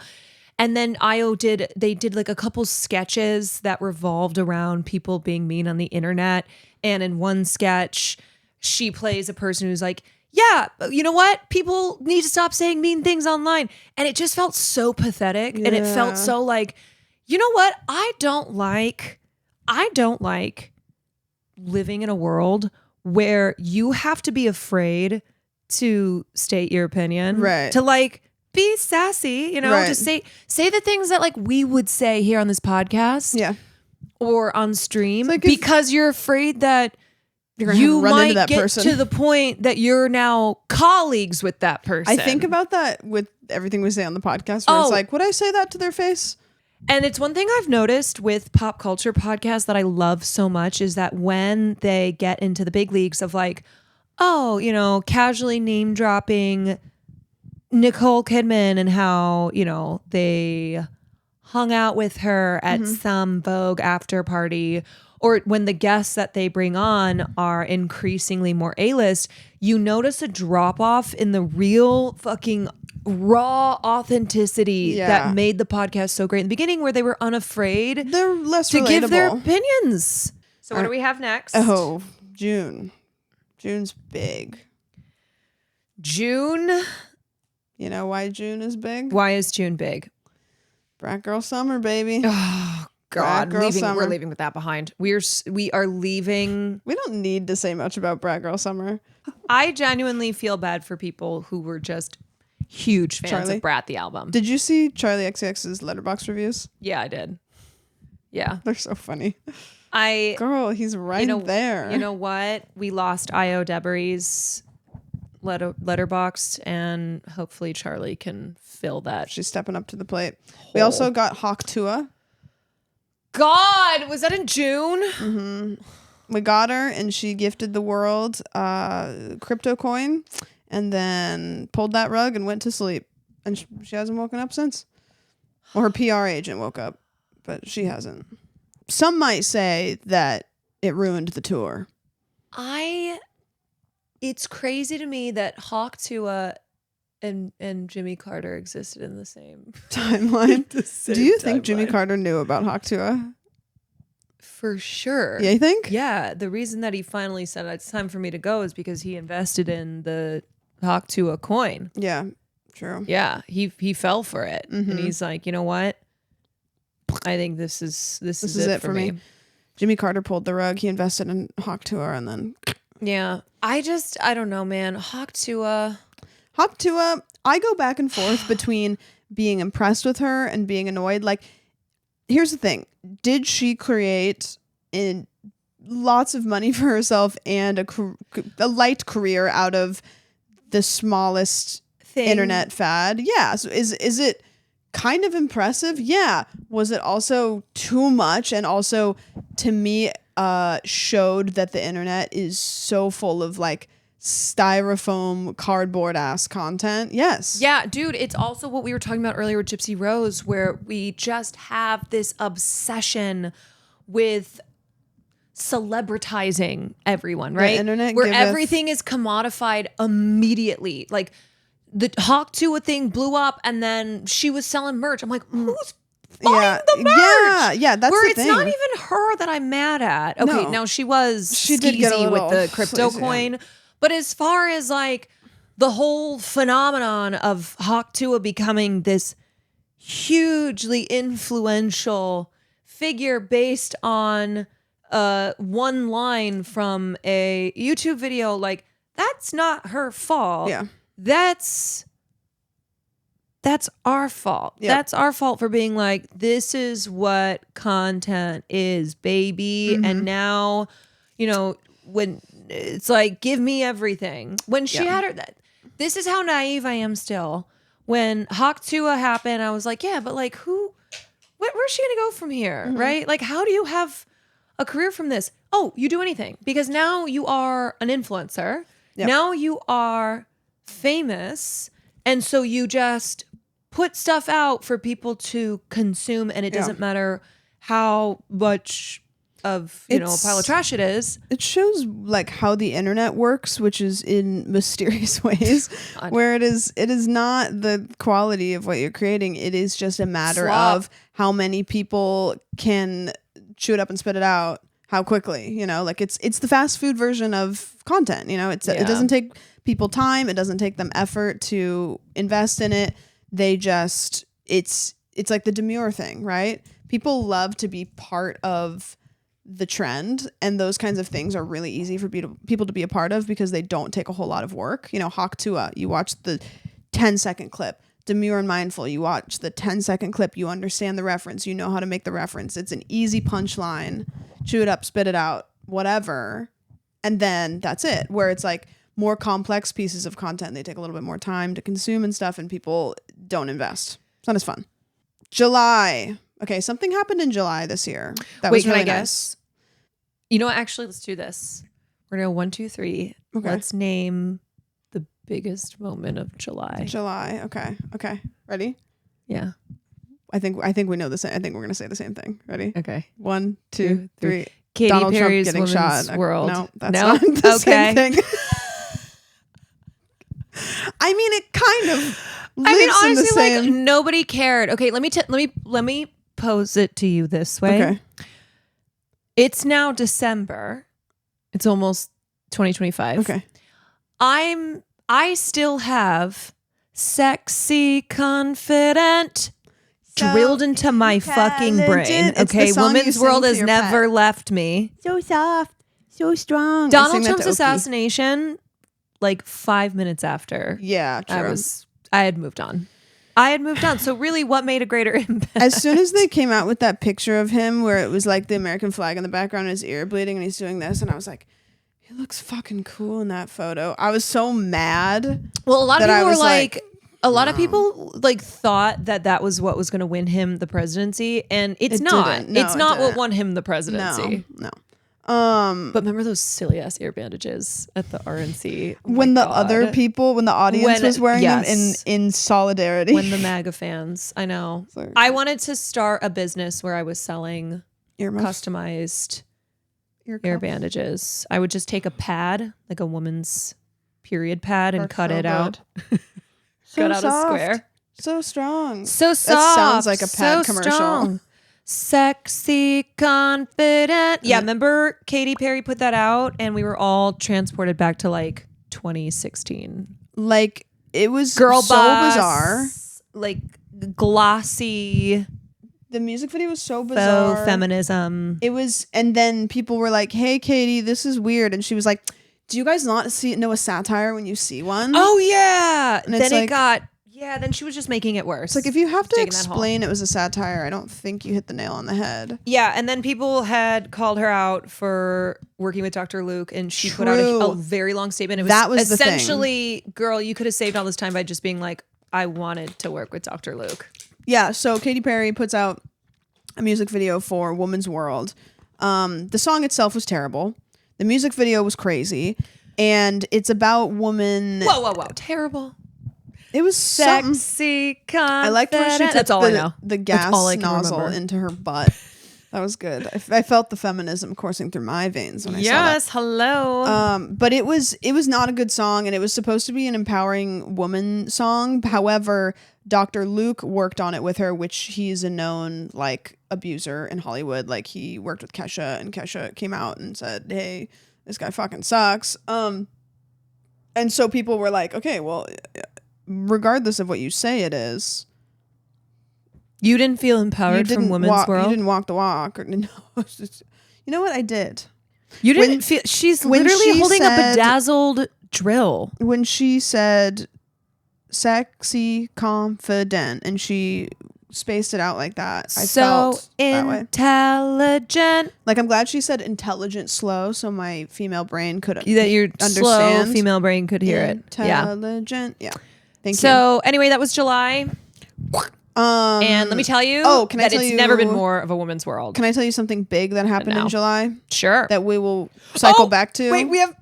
And then Ayo did like a couple sketches that revolved around people being mean on the internet. And in one sketch, she plays a person who's like, yeah, you know what? People need to stop saying mean things online. And it just felt so pathetic. And it felt so like, you know what? I don't like living in a world where you have to be afraid to state your opinion. Right. To like be sassy, you know, right. Just say the things that like we would say here on this podcast. Yeah. Or on stream, like because you're afraid that you might that get person. to the point that you're now colleagues with that person. I think about that with everything we say on the podcast where it's like, would I say that to their face? And it's one thing I've noticed with pop culture podcasts that I love so much is that when they get into the big leagues of like, oh, you know, casually name dropping Nicole Kidman and how, you know, they hung out with her at some Vogue after party, or when the guests that they bring on are increasingly more A-list, you notice a drop off in the real fucking raw authenticity that made the podcast so great in the beginning, where they were unafraid They're less to relatable. Give their opinions. So what do we have next? Oh, June. June's big. June. You know why June is big? Why is June big? Brat Girl Summer, baby. Oh God, we're leaving with that behind. We are leaving. We don't need to say much about Brat Girl Summer. I genuinely feel bad for people who were just huge fans of Brat the album. Did you see Charli XCX's Letterboxd reviews? Yeah, I did. Yeah, they're so funny. Girl, he's right there. You know what? We lost Ayo Edibiri's letterboxed, and hopefully Charli can fill that. She's stepping up to the plate. We also got Hawk Tuah. God, was that in June? Mm-hmm. We got her, and she gifted the world crypto coin, and then pulled that rug and went to sleep. And she hasn't woken up since. Well, her PR agent woke up, but she hasn't. Some might say that it ruined the tour. It's crazy to me that Hawk Tuah and Jimmy Carter existed in the same timeline. Do you think timeline. Jimmy Carter knew about Hawk Tuah? For sure. Yeah, you think? Yeah. The reason that he finally said it's time for me to go is because he invested in the Hawk Tuah coin. Yeah, true. Yeah, he fell for it, and he's like, you know what? I think this is it for me. Jimmy Carter pulled the rug. He invested in Hawk Tuah, and then yeah, I don't know, man. Hawk Tuah, I go back and forth between being impressed with her and being annoyed. Like, here's the thing. Did she create lots of money for herself and a light career out of the smallest internet fad? Yeah. So is it kind of impressive? Yeah. Was it also too much? And also, to me, showed that the internet is so full of like styrofoam cardboard ass content. Yes. Yeah, dude, it's also what we were talking about earlier with Gypsy Rose, where we just have this obsession with celebritizing everyone, right? The internet where everything is commodified immediately. Like the Hawk Tuah thing blew up, and then she was selling merch. I'm like, who's buying the merch? Yeah, that's where the it's thing. not even her that I'm mad at. Okay, No. now she did get a skeezy with little the crypto sleazy, coin. yeah. But as far as like the whole phenomenon of Hawk Tuah becoming this hugely influential figure based on one line from a YouTube video, like, that's not her fault. Yeah. That's our fault. Yep. That's our fault for being like, this is what content is, baby. And now, when it's like, give me everything. When she had her, this is how naive I am still. When Hawk Tuah happened, I was like, yeah, but like, where's she gonna go from here, right? Like, how do you have a career from this? Oh, you do anything, because now you are an influencer. Yep. Now you are famous, and so you just put stuff out for people to consume, and it doesn't matter how much of a pile of trash it is. It shows like how the internet works, which is in mysterious ways, where it is not the quality of what you're creating. It is just a matter of how many people can chew it up and spit it out, how quickly, like it's the fast food version of content. It doesn't take people time. It doesn't take them effort to invest in it. They just, it's like the demure thing, right? People love to be part of the trend, and those kinds of things are really easy for people to be a part of because they don't take a whole lot of work. Hawk Tuah, you watch the 10-second clip. Demure and Mindful, you watch the 10-second clip, you understand the reference, you know how to make the reference. It's an easy punchline, chew it up, spit it out, whatever. And then that's it. Where it's like more complex pieces of content, they take a little bit more time to consume and stuff, and people don't invest. It's not as fun. July. Okay, something happened in July this year. That was really can I nice. guess? You know what? Actually, let's do this. We're gonna go 1, 2, 3. Okay. Let's name the biggest moment of July. July. Okay. Ready? Yeah. I think we know the same. I think we're gonna say the same thing. Ready? Okay. 1, 2, 3. Katy Donald Perry's Trump getting Women's shot. World. No, that's not the same thing. I mean, it kind of. Honestly, in the same... like, nobody cared. Okay, let me pose it to you this way. Okay. It's now December. It's almost 2025. Okay. I still have sexy confident drilled into my fucking brain. It's Okay, the song you Women's sing World to has your never pet. left me. So soft, so strong. Donald Trump's assassination, like 5 minutes after. Yeah, true. I had moved on. I had moved on. So really, what made a greater impact? As soon as they came out with that picture of him where it was like the American flag in the background and his ear bleeding and he's doing this, and I was like, he looks fucking cool in that photo. I was so mad. Well, a lot of that I people were was like, like, a lot of people like thought that was what was going to win him the presidency, and it's It not. didn't. No, it's it not what didn't. won him the presidency. No. But remember those silly ass ear bandages at the RNC? Oh When my the God. other people, when the audience was wearing them in solidarity. When the MAGA fans, I know. Sorry. I wanted to start a business where I was selling Earmuffs? customized Ear ear cuffs? bandages. I would just take a pad, like a woman's period pad, and Are cut so it out. So Cut out a soft. square. So strong. So soft. That sounds like a pad so commercial. strong. Sexy, confident. Yeah, remember Katy Perry put that out, and we were all transported back to like 2016. Like it was Girl so boss, bizarre. like glossy, The music video was so bizarre. faux feminism. It was, and then people were like, "Hey, Katy, this is weird," and she was like, "Do you guys not know a satire when you see one?" Oh yeah. And Then it's it like- got then she was just making it worse. It's like if you have to Digging that hole. explain it was a satire, I don't think you hit the nail on the head. Yeah, and then people had called her out for working with Dr. Luke, and she put out True. a very long statement. It was, That was the thing. essentially, girl, you could have saved all this time by just being like, I wanted to work with Dr. Luke. Yeah, so Katy Perry puts out a music video for Woman's World. The song itself was terrible. The music video was crazy, and it's about woman. Whoa. Terrible. It was something. Sexy, confident. I liked when she took That's all I know. the That's gas all I can nozzle remember. into her butt. That was good. I felt the feminism coursing through my veins when I saw that. Yes, hello. But it was not a good song, and it was supposed to be an empowering woman song. However, Dr. Luke worked on it with her, which he's a known like abuser in Hollywood. Like he worked with Kesha, and Kesha came out and said, "Hey, this guy fucking sucks." And so people were like, "Okay, well, regardless of what you say, it is." You didn't feel empowered from Women's World? You didn't walk the walk. No, it's just- you know what? I did. You didn't when- feel... She's when literally she holding a said- bedazzled drill. When she said sexy, confident, and she spaced it out like that, I So felt that way. intelligent. Like, I'm glad she said intelligent slow so my female brain could That your understand. slow female brain could hear it. Yeah. Intelligent. Yeah. Thank you. So anyway, that was July. And let me tell you can I that tell it's you- never been more of a woman's world. Can I tell you something big that happened No. in July Sure. that we will cycle back to? Wait, we have...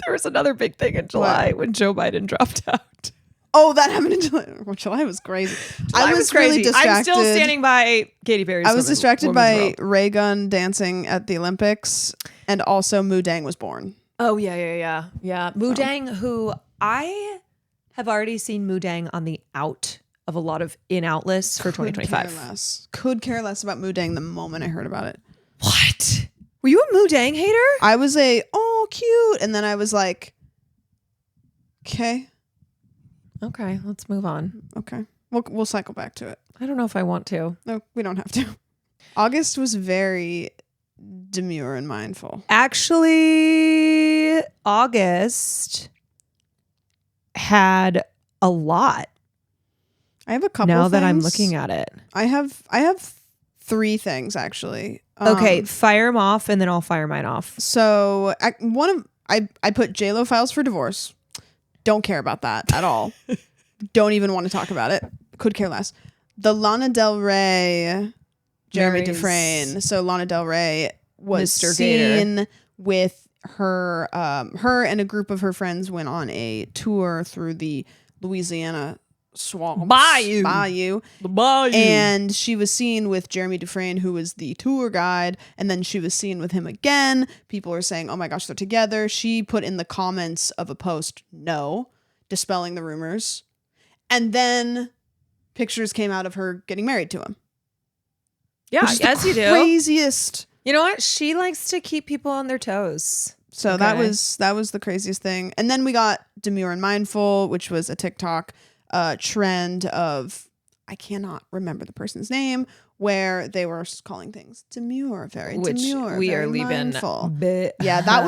There was another big thing in July when Joe Biden dropped out. Oh, that happened in July. Well, July was crazy. I was really distracted. I'm still standing by Katy Perry's I was distracted by World. Ray Gun dancing at the Olympics, and also Moo Deng was born. Oh, yeah. Moo Deng, who I have already seen Moo Deng on the out of a lot of in-out lists for 2025. Could care less about Moo Deng the moment I heard about it. What? Were you a Moo Deng hater? I was cute, and then I was like, okay, let's move on. okay. We'll cycle back to it. I don't know if I want to. No, we don't have to. August was very demure and mindful. Actually, August had a lot. I have a couple. Now that I'm things. looking at it. I have 3 things actually. Okay, fire them off, and then I'll fire mine off. So I put JLo files for divorce. Don't care about that at all. Don't even want to talk about it. Could care less. The Lana Del Rey, Jeremy Mary's Dufresne. So Lana Del Rey was Mr. seen Gator. with her. Her and a group of her friends went on a tour through the Louisiana swamps. Bayou. And she was seen with Jeremy Dufresne, who was the tour guide, and then she was seen with him again. People are saying, oh my gosh, they're together. She put in the comments of a post, no, dispelling the rumors. And then pictures came out of her getting married to him. Yeah, Which is as the you do. Craziest. You know what? She likes to keep people on their toes. So that was the craziest thing. And then we got Demure and Mindful, which was a TikTok trend of, I cannot remember the person's name, where they were calling things demure, very Which demure, we very are leaving mindful. behind. Yeah, that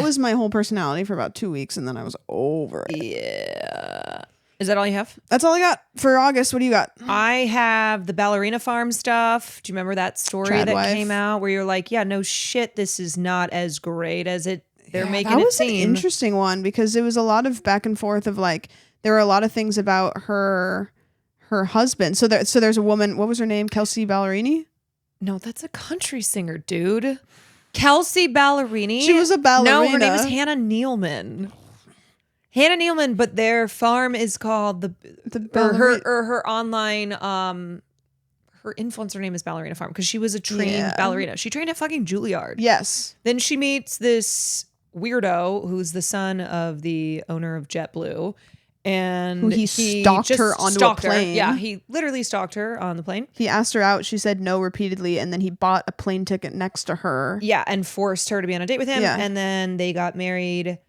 was my whole personality for about 2 weeks, and then I was over it. Yeah. Is that all you have? That's all I got for August. What do you got? I have the Ballerina Farms stuff. Do you remember that story that Tradwife. came out where you're like, yeah, no shit, this is not as great as they're making that it was seem. an interesting one because it was a lot of back and forth of like there were a lot of things about her husband. So there's a woman. What was her name? Kelsey Ballerini. No, that's a country singer, dude. Kelsey Ballerini. She was a ballerina. No, her name is Hannah Nealman. Hannah Nealman, but their farm is called her online her influencer name is Ballerina Farm because she was a trained ballerina. She trained at fucking Juilliard. Yes. Then she meets this weirdo who's the son of the owner of JetBlue. And who he stalked her onto a plane. Yeah, he literally stalked her on the plane. He asked her out. She said no repeatedly. And then he bought a plane ticket next to her. Yeah, and forced her to be on a date with him. Yeah. And then they got married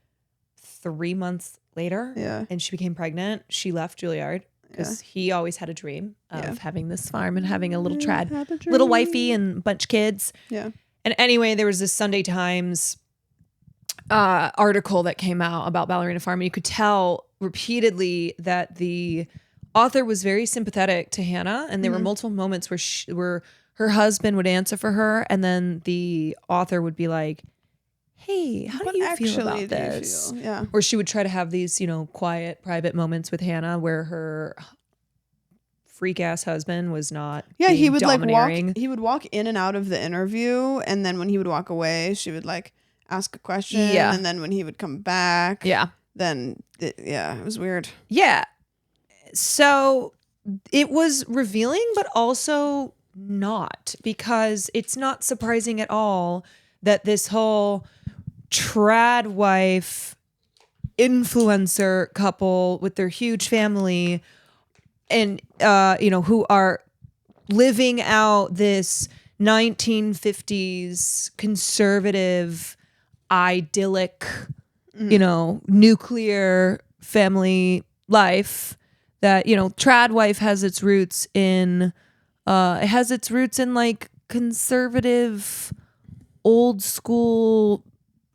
3 months later. Yeah. And she became pregnant. She left Juilliard because he always had a dream of having this farm and having a little little wifey and a bunch of kids. Yeah. And anyway, there was this Sunday Times article that came out about Ballerina Farm. And you could tell repeatedly that the author was very sympathetic to Hannah. And there were multiple moments where her husband would answer for her. And then the author would be like, hey, how do you feel about this? Yeah. Or she would try to have these, quiet, private moments with Hannah where her freak ass husband was not. Yeah, he would domineering. he would walk in and out of the interview, and then when he would walk away, she would like ask a question. Yeah. And then when he would come back, then it was weird. Yeah. So it was revealing, but also not, because it's not surprising at all that this whole tradwife influencer couple with their huge family and who are living out this 1950s conservative idyllic nuclear family life, that tradwife has its roots in like conservative old school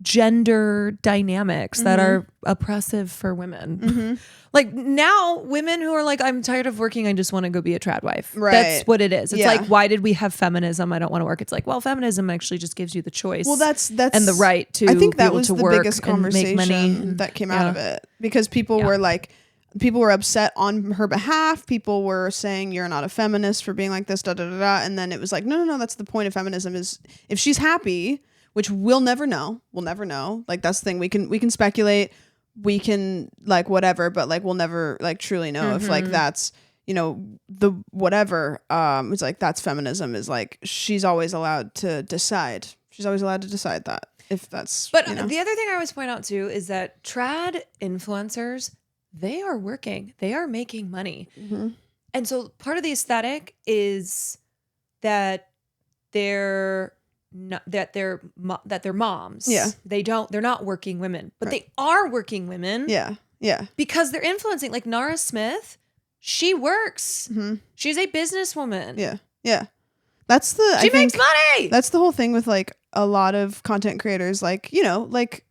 gender dynamics that are oppressive for women. Like now women who are like, I'm tired of working, I just want to go be a tradwife. Right. That's what it is. It's Yeah. like, why did we have feminism? I don't want to work. It's like, well, feminism actually just gives you the choice. Well, that's and the right to I think be that able was to the work biggest and make conversation money. that came out of it, because people were like, people were upset on her behalf. People were saying you're not a feminist for being like this, da da da da. And then it was like, no, that's the point of feminism, is if she's happy, which we'll never know. Like that's the thing. We can speculate. We can like whatever, but like we'll never like truly know if like that's the whatever. It's like that's feminism, is like she's always allowed to decide. She's always allowed to decide that if that's. But the other thing I always point out too is that trad influencers, they are working. They are making money. And so part of the aesthetic is that they're moms. Yeah. They're not working women, but they are working women. Yeah. Because they're influencing. Like Nara Smith, she works. She's a businesswoman. Yeah. That's the She makes money. That's the whole thing with like a lot of content creators, like, like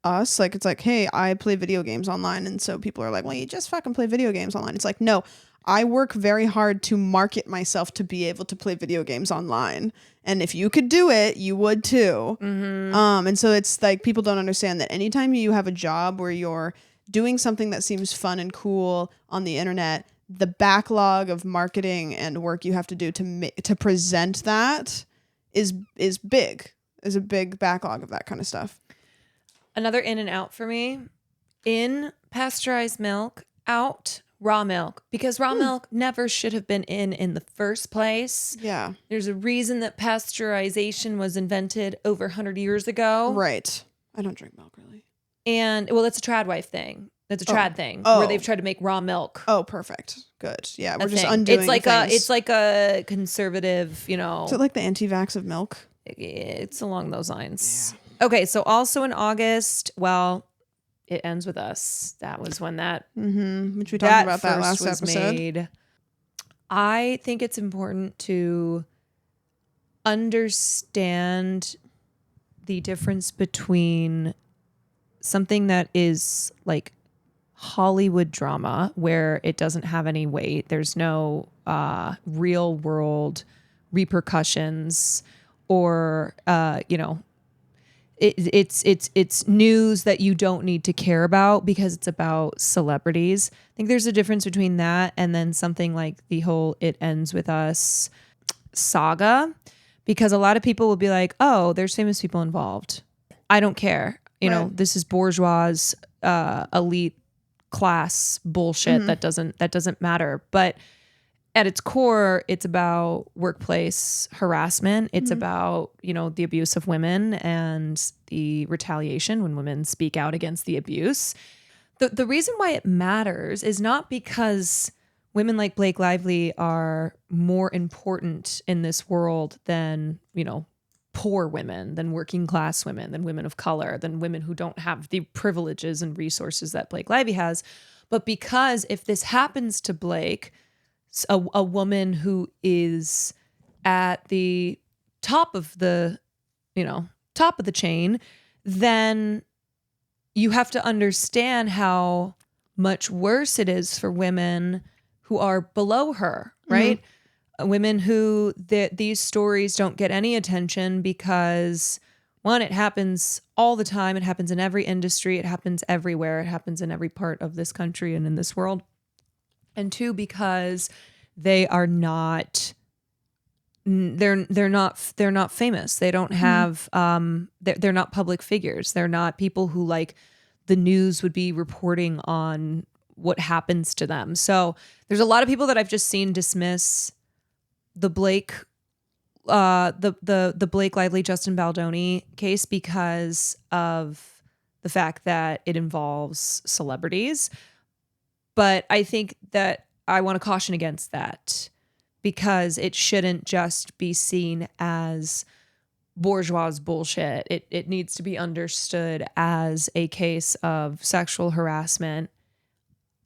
us, like it's like, hey, I play video games online, and so people are like, well, you just fucking play video games online. It's like, no, I work very hard to market myself to be able to play video games online, and if you could do it, you would too. And so it's like people don't understand that anytime you have a job where you're doing something that seems fun and cool on the internet, the backlog of marketing and work you have to do to present that is big. Is a big backlog of that kind of stuff. Another in and out for me: in pasteurized milk, out raw milk, because raw milk never should have been in the first place. Yeah. There's a reason that pasteurization was invented over 100 years ago. Right. I don't drink milk really. And well, it's a tradwife thing. That's a trad thing Oh. where they've tried to make raw milk. Oh, perfect. Good. Yeah, we're just thing. undoing It's like things. it's like a conservative, Is it like the anti-vax of milk? It's along those lines. Yeah. Okay, so also in August, well, it ends with us. That was when Which we talked about that first last was episode. made. I think it's important to understand the difference between something that is like Hollywood drama where it doesn't have any weight. There's no real world repercussions or it's news that you don't need to care about because it's about celebrities. I think there's a difference between that and then something like the whole It Ends With Us saga, because a lot of people will be like, oh, there's famous people involved. I don't care. This is bourgeois, elite class bullshit that doesn't matter. But at its core, it's about workplace harassment. It's about, the abuse of women and the retaliation when women speak out against the abuse. The reason why it matters is not because women like Blake Lively are more important in this world than, poor women, than working class women, than women of color, than women who don't have the privileges and resources that Blake Lively has. But because if this happens to Blake, a woman who is at the top of the chain, then you have to understand how much worse it is for women who are below her, right? Women who these stories don't get any attention because, one, it happens all the time. It happens in every industry. It happens everywhere. It happens in every part of this country and in this world. And two, because they are not, they're not famous. They don't have, they're not public figures. They're not people who like the news would be reporting on what happens to them. So there's a lot of people that I've just seen dismiss the Blake Lively, Justin Baldoni case because of the fact that it involves celebrities. But I think that I want to caution against that because it shouldn't just be seen as bourgeois bullshit. It needs to be understood as a case of sexual harassment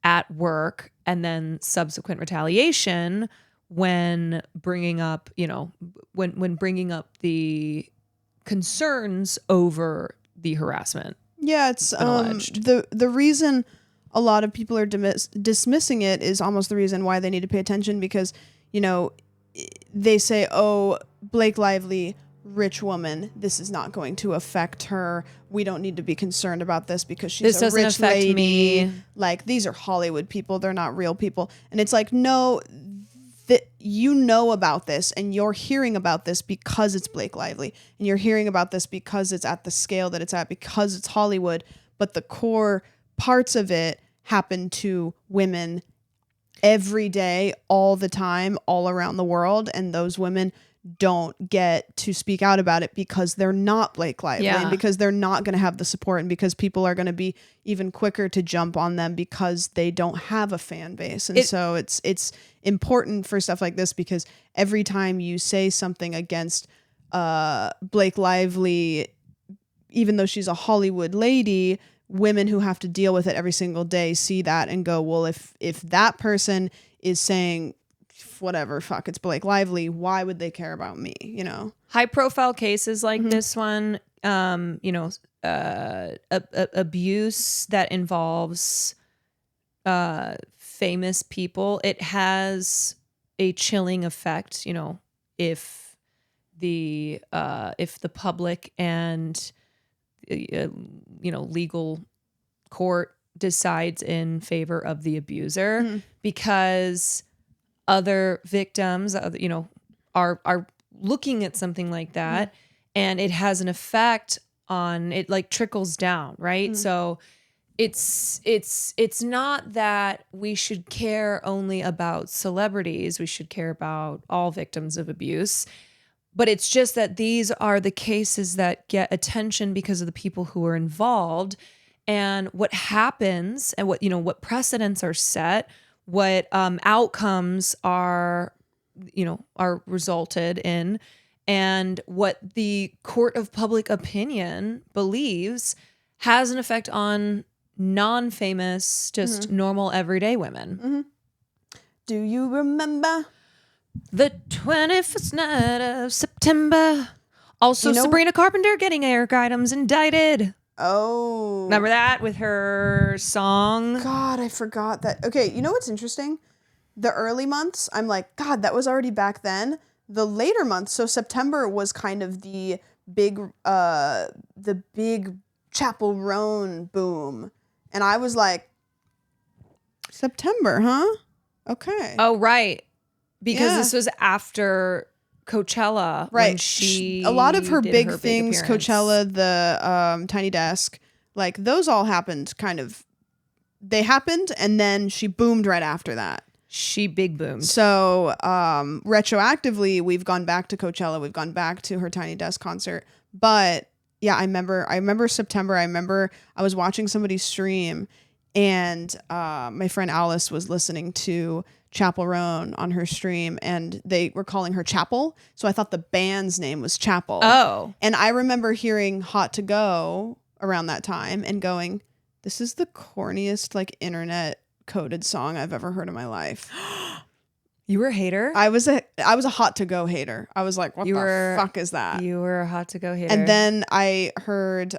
at work and then subsequent retaliation when bringing up, when bringing up the concerns over the harassment. Yeah, it's the reason a lot of people are dismissing it is almost the reason why they need to pay attention because, they say, oh, Blake Lively, rich woman, this is not going to affect her. We don't need to be concerned about this because she's a rich lady. Me. Like, these are Hollywood people. They're not real people. And it's like, no, that about this and you're hearing about this because it's Blake Lively and you're hearing about this because it's at the scale that it's at, because it's Hollywood, but the core parts of it happen to women every day, all the time, all around the world, and those women don't get to speak out about it because they're not Blake Lively and because they're not going to have the support and because people are going to be even quicker to jump on them because they don't have a fan base. And so it's important for stuff like this because every time you say something against Blake Lively, even though she's a Hollywood lady, women who have to deal with it every single day see that and go, well, if that person is saying whatever, fuck, it's Blake Lively, why would they care about me? High profile cases like this one, abuse that involves famous people, it has a chilling effect, if the public and legal court decides in favor of the abuser because other victims, are looking at something like that, and it has an effect on it, like trickles down, right? So it's not that we should care only about celebrities. We should care about all victims of abuse, but it's just that these are the cases that get attention because of the people who are involved, and what happens, and what precedents are set. What outcomes are resulted in, and what the court of public opinion believes has an effect on non-famous, just normal everyday women. Do you remember the 21st night of September? Also, Sabrina Carpenter getting Eric Items indicted. Oh. Remember that with her song? God, I forgot that. Okay, you know what's interesting? The early months, I'm like, God, that was already back then. The later months, so September was kind of the big Chappell Roan boom. And I was like, September, huh? Okay. Oh, right. Because Yeah. this was after Coachella. Right. When she a lot of her did big her things, appearance. Coachella, the Tiny Desk, like those all happened they happened and then she boomed right after that. She big boomed. So retroactively, we've gone back to Coachella. We've gone back to her Tiny Desk concert. But yeah, I remember September. I remember I was watching somebody stream and my friend Alice was listening to Chappell Roan on her stream and they were calling her Chappell. So I thought the band's name was Chappell. Oh. And I remember hearing Hot to Go around that time and going, this is the corniest like internet coded song I've ever heard in my life. You were a hater? I was a Hot to Go hater. I was like, what the fuck is that? You were a Hot to Go hater. And then I heard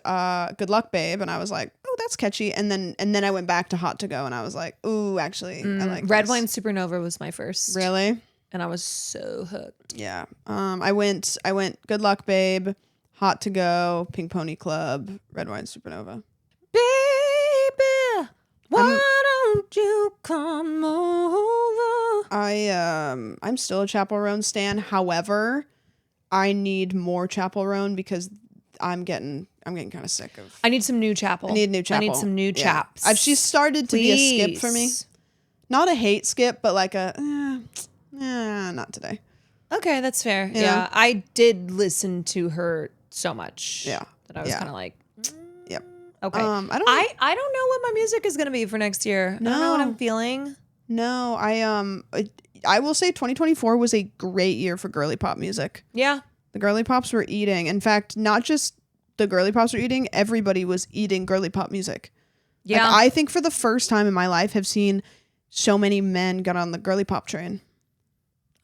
Good Luck Babe and I was like, oh, that's catchy. And then I went back to Hot to Go and I was like, ooh, actually I like Red this. Wine Supernova was my first. Really? And I was so hooked. Yeah. I went Good Luck Babe, Hot to Go, Pink Pony Club, Red Wine Supernova. Baby, why don't you come over? I'm still a Chappell Roan stan. However, I need more Chappell Roan because I'm getting kind of sick of. I need some new Chappell. I need new Chappell. I need some new chaps. She's started to be a skip for me. Not a hate skip, but like not today. Okay, that's fair. You Yeah, know? I did listen to her so much. Yeah. That I was kind of like, Yep. okay. I don't. I don't know what my music is gonna be for next year. I don't know what I'm feeling. No, I will say 2024 was a great year for girly pop music. Yeah. The girly pops were eating. In fact, not just the girly pops were eating, everybody was eating girly pop music. Yeah. Like, I think for the first time in my life have seen so many men get on the girly pop train.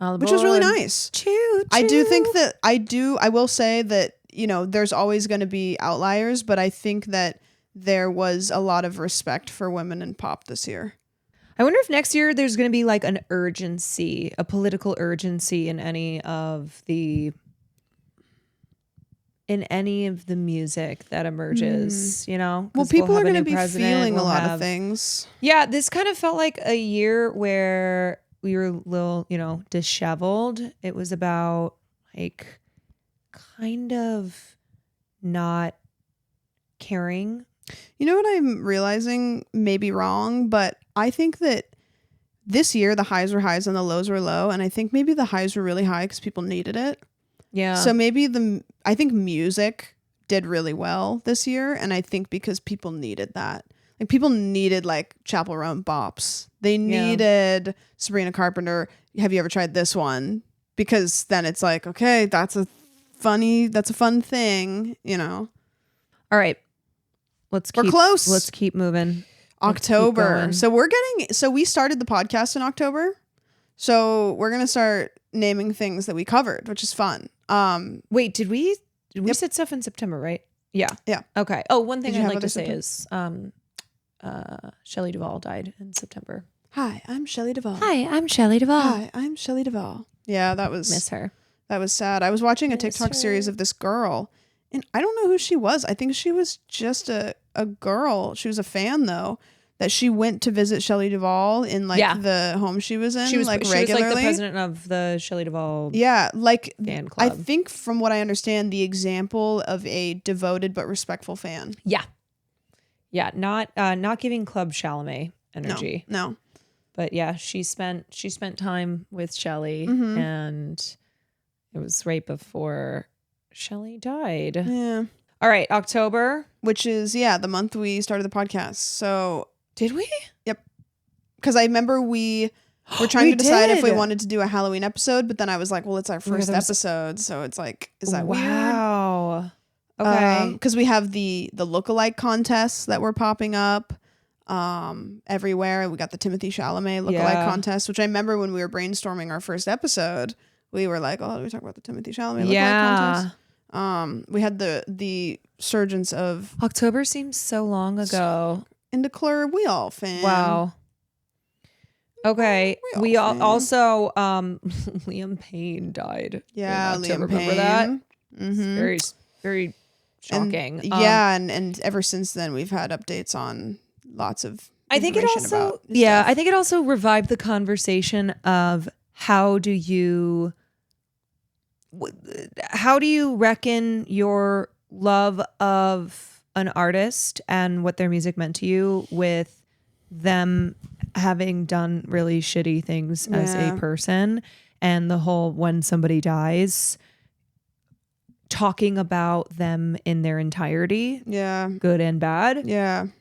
Which was really nice. Choo, I do choo. think that I will say that, you know, there's always going to be outliers, but I think that there was a lot of respect for women in pop this year. I wonder if next year there's going to be like an urgency, a political urgency in any of the music that emerges, you know? Well, 'Cause people we'll are have going to new be president, feeling we'll a lot have- of things. Yeah, this kind of felt like a year where we were a little, you know, disheveled. It was about like kind of not caring. You know what I'm realizing may be wrong, but I think that this year the highs were highs and the lows were low. And I think maybe the highs were really high because people needed it. Yeah. So maybe I think music did really well this year. And I think because people needed that. Like people needed like Chappell Roan bops. They needed Sabrina Carpenter. Have you ever tried this one? Because then it's like, okay, that's a fun thing, you know. All right. We're close. Let's keep moving. October. So we started the podcast in October. So we're going to start naming things that we covered, which is fun. Wait, did we set stuff in September, right? Yeah. Yeah. Okay. Oh, one thing Did you I'd have like to other say is Shelley Duvall died in September. Hi, I'm Shelley Duvall. Hi, I'm Shelley Duvall. Hi, I'm Shelley Duvall. Yeah, that was Miss her. That was sad. I was watching a TikTok series of this girl, and I don't know who she was. I think she was just a girl. She was a fan though. That she went to visit Shelley Duvall in the home she was in. She was regularly. She was like the president of the Shelley Duvall. Yeah, like fan club. I think from what I understand, the example of a devoted but respectful fan. Yeah, yeah, not giving Club Chalamet energy. No. But yeah, she spent time with Shelley, Mm-hmm. and it was right before Shelley died. Yeah. All right, October, Which is the month we started the podcast. So did we? yep. Because I remember we were trying We to decide if we did. wanted to do a Halloween episode, but then I was like, well, it's our first that was- episode, so it's like, is that weird? Wow. Okay. Because we have the lookalike contests that were popping up everywhere. We got the Timothy Chalamet lookalike contest, which I remember when we were brainstorming our first episode, we were like, oh, do we talk about the Timothy Chalamet lookalike contest? We had the resurgence of October seems so long ago. Indeclare we all fan. Wow. Okay. We all also Liam Payne died. Yeah, in Liam October. Payne. Remember that? Mm-hmm. Very, very shocking. And ever since then we've had updates on lots of I think it information also about his death. I think it also revived the conversation of how do you reckon your love of an artist and what their music meant to you with them having done really shitty things as a person, and the whole when somebody dies talking about them in their entirety, good and bad,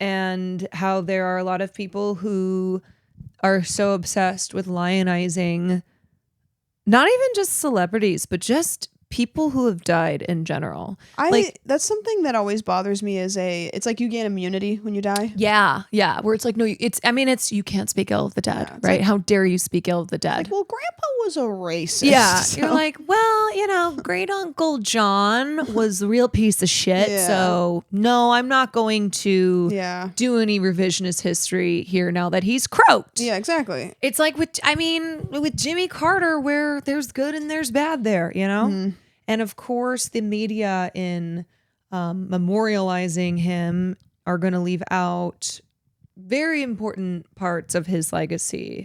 and how there are a lot of people who are so obsessed with lionizing not even just celebrities but just people who have died in general. That's something that always bothers me. It's like you gain immunity when you die. Yeah, where it's like no, it's you can't speak ill of the dead, right? Like, how dare you speak ill of the dead? Like, well, Grandpa was a racist. Yeah, so. you're like, well, great uncle John was a real piece of shit. So no, I'm not going to do any revisionist history here now that he's croaked. Yeah, exactly. It's like with Jimmy Carter, where there's good and there's bad there, Mm-hmm. And of course, the media in memorializing him are going to leave out very important parts of his legacy.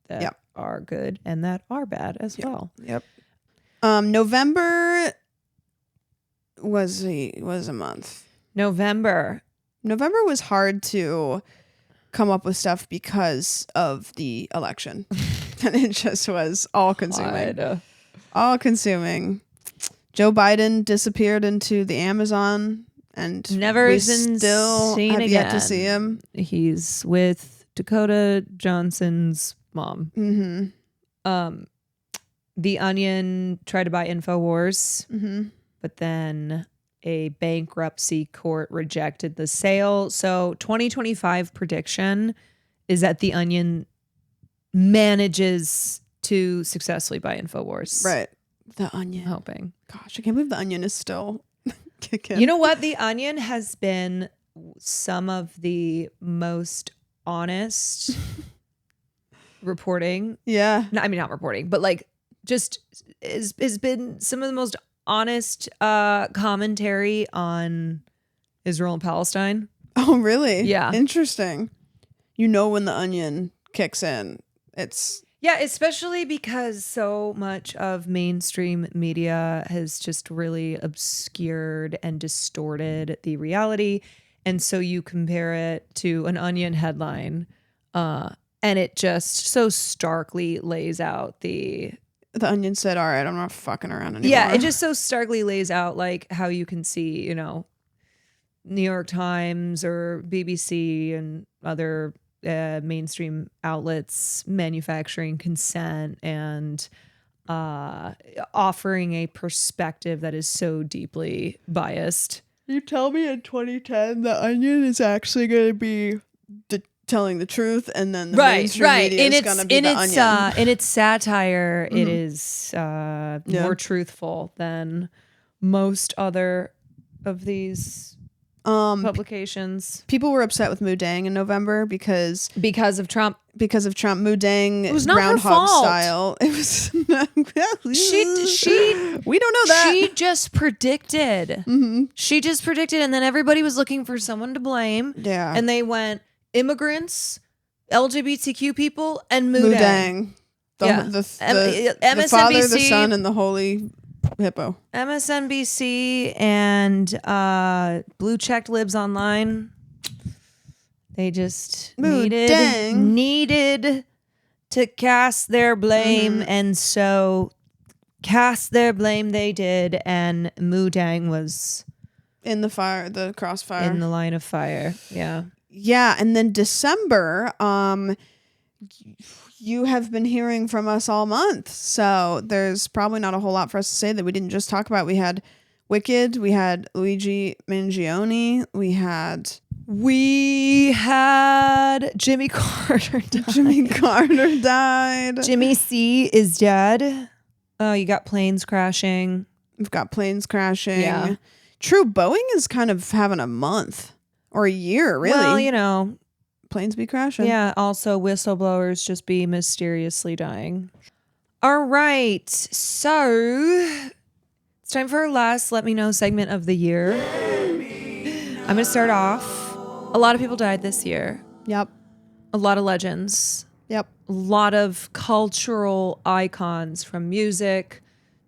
That are good and that are bad as well. Yep. November was a month. November was hard to come up with stuff because of the election. And it just was all consuming. All consuming. Joe Biden disappeared into the Amazon and never we been still seen have again. yet to see him. He's with Dakota Johnson's mom. Mm-hmm. The Onion tried to buy InfoWars, but then a bankruptcy court rejected the sale. So 2025 prediction is that The Onion manages to successfully buy InfoWars. Right. The Onion. Hoping. Gosh, I can't believe The Onion is still kicking. You know what? The Onion has been some of the most honest reporting. Yeah. No, I mean, not reporting, but like just has been some of the most honest commentary on Israel and Palestine. Oh, really? Yeah. Interesting. You know when The Onion kicks in, it's... Yeah, especially because so much of mainstream media has just really obscured and distorted the reality. And so you compare it to an Onion headline, and it just so starkly lays out the Onion said, all right, I'm not fucking around anymore. Yeah, it just so starkly lays out like how you can see, New York Times or BBC and other mainstream outlets manufacturing consent and offering a perspective that is so deeply biased. You tell me in 2010 The Onion is actually going to be telling the truth, and then the mainstream media is going to be The Onion. In its satire, it is more truthful than most other of these publications. People were upset with Moo Deng in November because of Trump. Moo Deng, it was not groundhog her fault. style. It was she we don't know that. She just predicted. Mm-hmm. She just predicted, and then everybody was looking for someone to blame. Yeah, and they went immigrants, LGBTQ people, and Moo Deng. The Father, the Son, and the Holy Hippo. MSNBC and blue checked libs online. They just needed to cast their blame, and so cast their blame they did, and Moo Deng was in the fire, the crossfire, in the line of fire. Yeah, and then December, you have been hearing from us all month, so there's probably not a whole lot for us to say that we didn't just talk about. We had Wicked, we had Luigi Mangione, we had Jimmy Carter died. Jimmy C is dead. Oh, you got planes crashing. We've got planes crashing. Yeah. True, Boeing is kind of having a month or a year, really. Well, you know, planes be crashing. yeah, also whistleblowers just be mysteriously dying. All right, so it's time for our last Let Me Know segment of the year. I'm going to start off. A lot of people died this year. Yep. A lot of legends. Yep. A lot of cultural icons, from music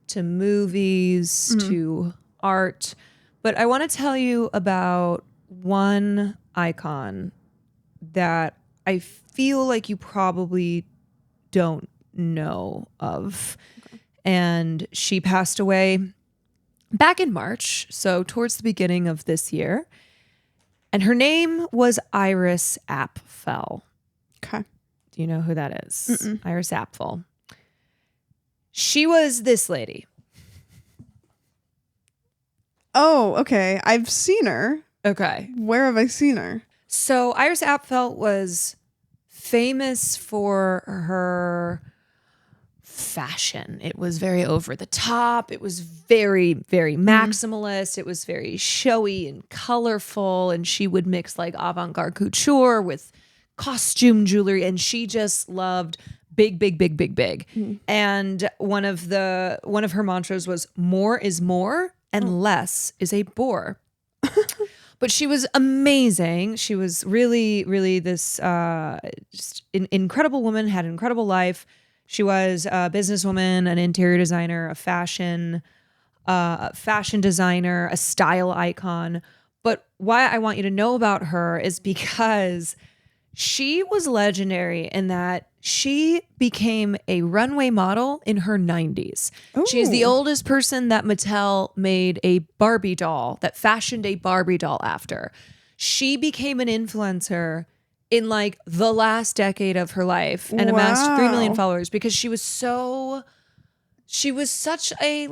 to movies to art. But I want to tell you about one icon that I feel like you probably don't know of. Okay. And she passed away back in March, so towards the beginning of this year. And her name was Iris Apfel. Okay. Do you know who that is? Mm-mm. Iris Apfel. She was this lady. Oh, okay. I've seen her. Okay. Where have I seen her? So Iris Apfel was famous for her fashion. It was very over the top. It was very, very maximalist. It was very showy and colorful. And she would mix like avant-garde couture with costume jewelry. And she just loved big, big, big, big, big. And one of her mantras was more is more and less is a bore. But she was amazing. She was really, really this just incredible woman, had an incredible life. She was a businesswoman, an interior designer, a fashion designer, a style icon. But why I want you to know about her is because she was legendary in that she became a runway model in her 90s. Ooh. She's the oldest person that Mattel made a Barbie doll, that fashioned a Barbie doll after. She became an influencer in like the last decade of her life and amassed 3 million followers because she was such a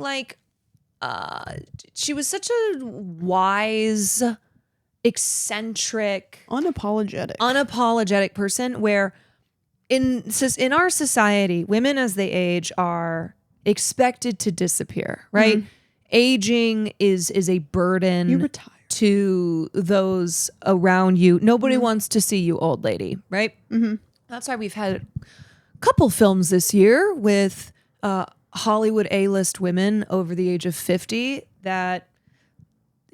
wise, eccentric, unapologetic person, where in our society, women as they age are expected to disappear, right? Aging is a burden. You retire. To those around you. Nobody wants to see you old lady, right? That's why we've had a couple films this year with Hollywood A-list women over the age of 50 that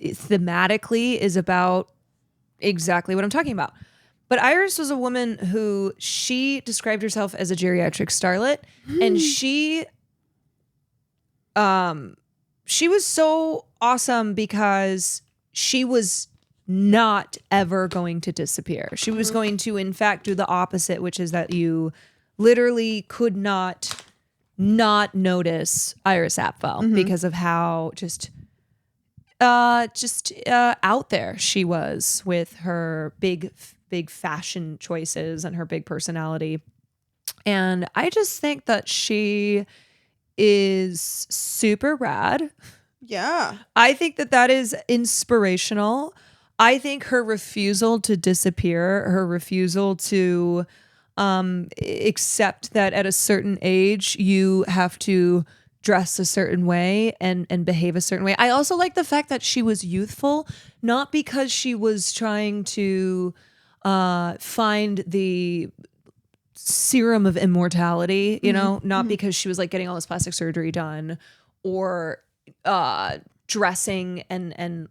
thematically is about exactly what I'm talking about. But Iris was a woman who she described herself as a geriatric starlet, and she was so awesome because she was not ever going to disappear. She was going to, in fact, do the opposite, which is that you literally could not notice Iris Apfel because of how just out there she was with her big fashion choices and her big personality. And I just think that she is super rad. Yeah. I think that is inspirational. I think her refusal to disappear, her refusal to accept that at a certain age you have to dress a certain way and behave a certain way. I also like the fact that she was youthful, not because she was trying to find the serum of immortality, you know, not because she was like getting all this plastic surgery done or dressing and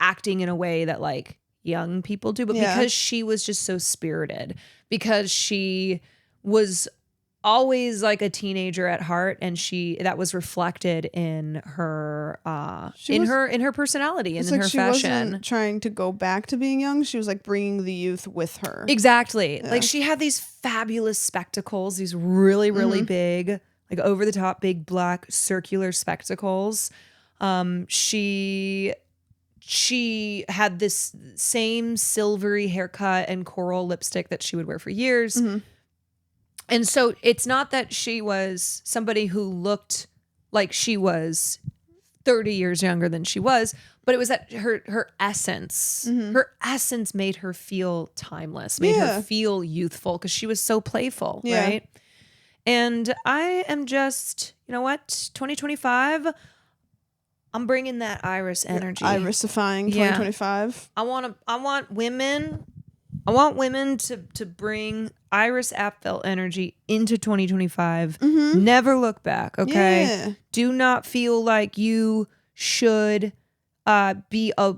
acting in a way that like young people do, but because she was just so spirited, because she was always like a teenager at heart, and that was reflected in her in her personality and in her she fashion. Wasn't trying to go back to being young. She was like bringing the youth with her. Exactly. Yeah. Like she had these fabulous spectacles, these really, really big, like over the top, big black circular spectacles. She had this same silvery haircut and coral lipstick that she would wear for years. And so it's not that she was somebody who looked like she was 30 years younger than she was, but it was that her essence, her essence made her feel timeless, made her feel youthful because she was so playful, right? And I am just, you know what, 2025, I'm bringing that Iris energy. Irisifying 2025. I want women to bring Iris Apfel energy into 2025. Never look back, okay? Yeah. Do not feel like you should be a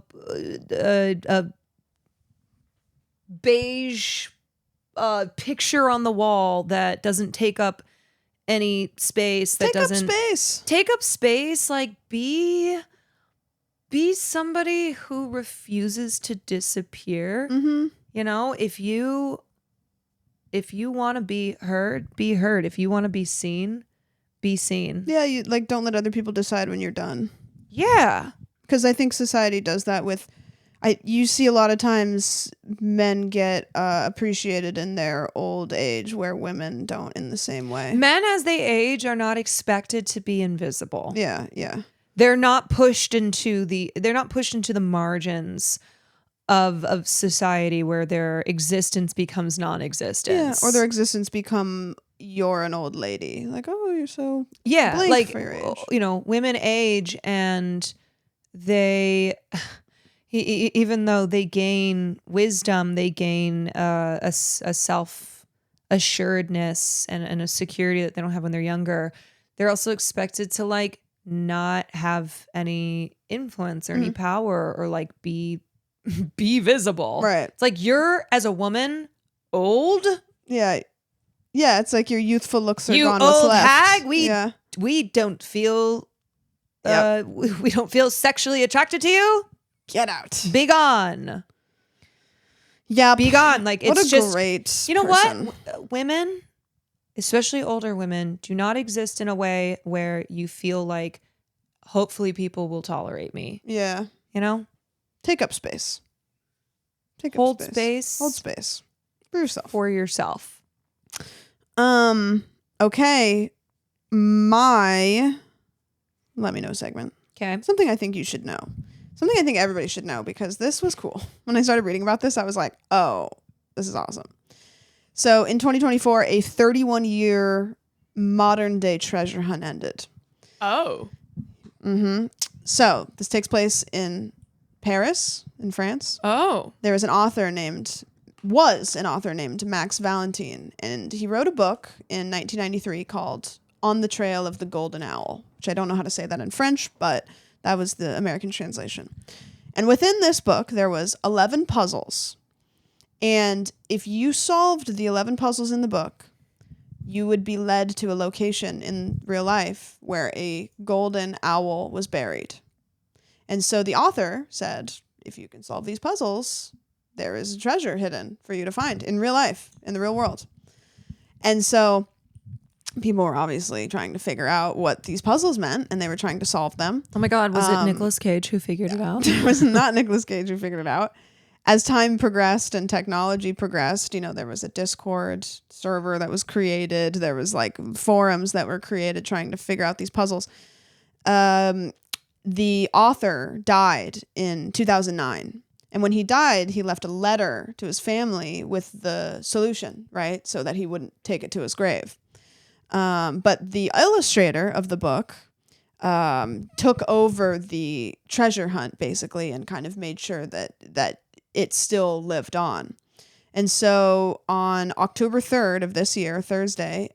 beige picture on the wall that doesn't take up any space. That doesn't take up space. Like be somebody who refuses to disappear. You know, if you want to be heard, be heard. If you want to be seen, be seen. Yeah, you like don't let other people decide when you're done. Yeah, because I think society does that with. You see a lot of times men get appreciated in their old age, where women don't in the same way. Men, as they age, are not expected to be invisible. Yeah, yeah. They're not pushed into the margins of society where their existence becomes non-existence. Yeah, or their existence become you're an old lady. Like, oh, you're so blank like for your age. You know, women age and they even though they gain wisdom, they gain a self-assuredness and a security that they don't have when they're younger. They're also expected to like not have any influence or any power or like be visible. Right. It's like you're, as a woman, old. Yeah. Yeah, it's like your youthful looks are You gone. What's old left? hag. Yeah. We don't feel we don't feel sexually attracted to you. Get out. Be gone. Yeah. Be gone. Like What it's a just great you know person. what? Women, especially older women, do not exist in a way where you feel like hopefully people will tolerate me. Yeah. You know? Take up space. Hold space. Hold space. For yourself. For yourself. Okay. My let me know segment. Okay. Something I think you should know. Something I think everybody should know because this was cool. When I started reading about this, I was like, oh, this is awesome. So in 2024, a 31-year modern day treasure hunt ended. Oh. So this takes place in Paris, in France. Oh. There was an author named Max Valentine, and he wrote a book in 1993 called On the Trail of the Golden Owl, which I don't know how to say that in French, but that was the American translation. And within this book, there was 11 puzzles. And if you solved the 11 puzzles in the book, you would be led to a location in real life where a golden owl was buried. And so the author said, if you can solve these puzzles, there is a treasure hidden for you to find in real life, in the real world. And so people were obviously trying to figure out what these puzzles meant, and they were trying to solve them. Oh my God, was it Nicolas Cage who figured it out? It was not Nicolas Cage who figured it out. As time progressed and technology progressed, you know, there was a Discord server that was created. There was like forums that were created trying to figure out these puzzles. The author died in 2009. And when he died, he left a letter to his family with the solution, right? So that he wouldn't take it to his grave. But the illustrator of the book took over the treasure hunt, basically, and kind of made sure that it still lived on. And so on October 3rd of this year, Thursday,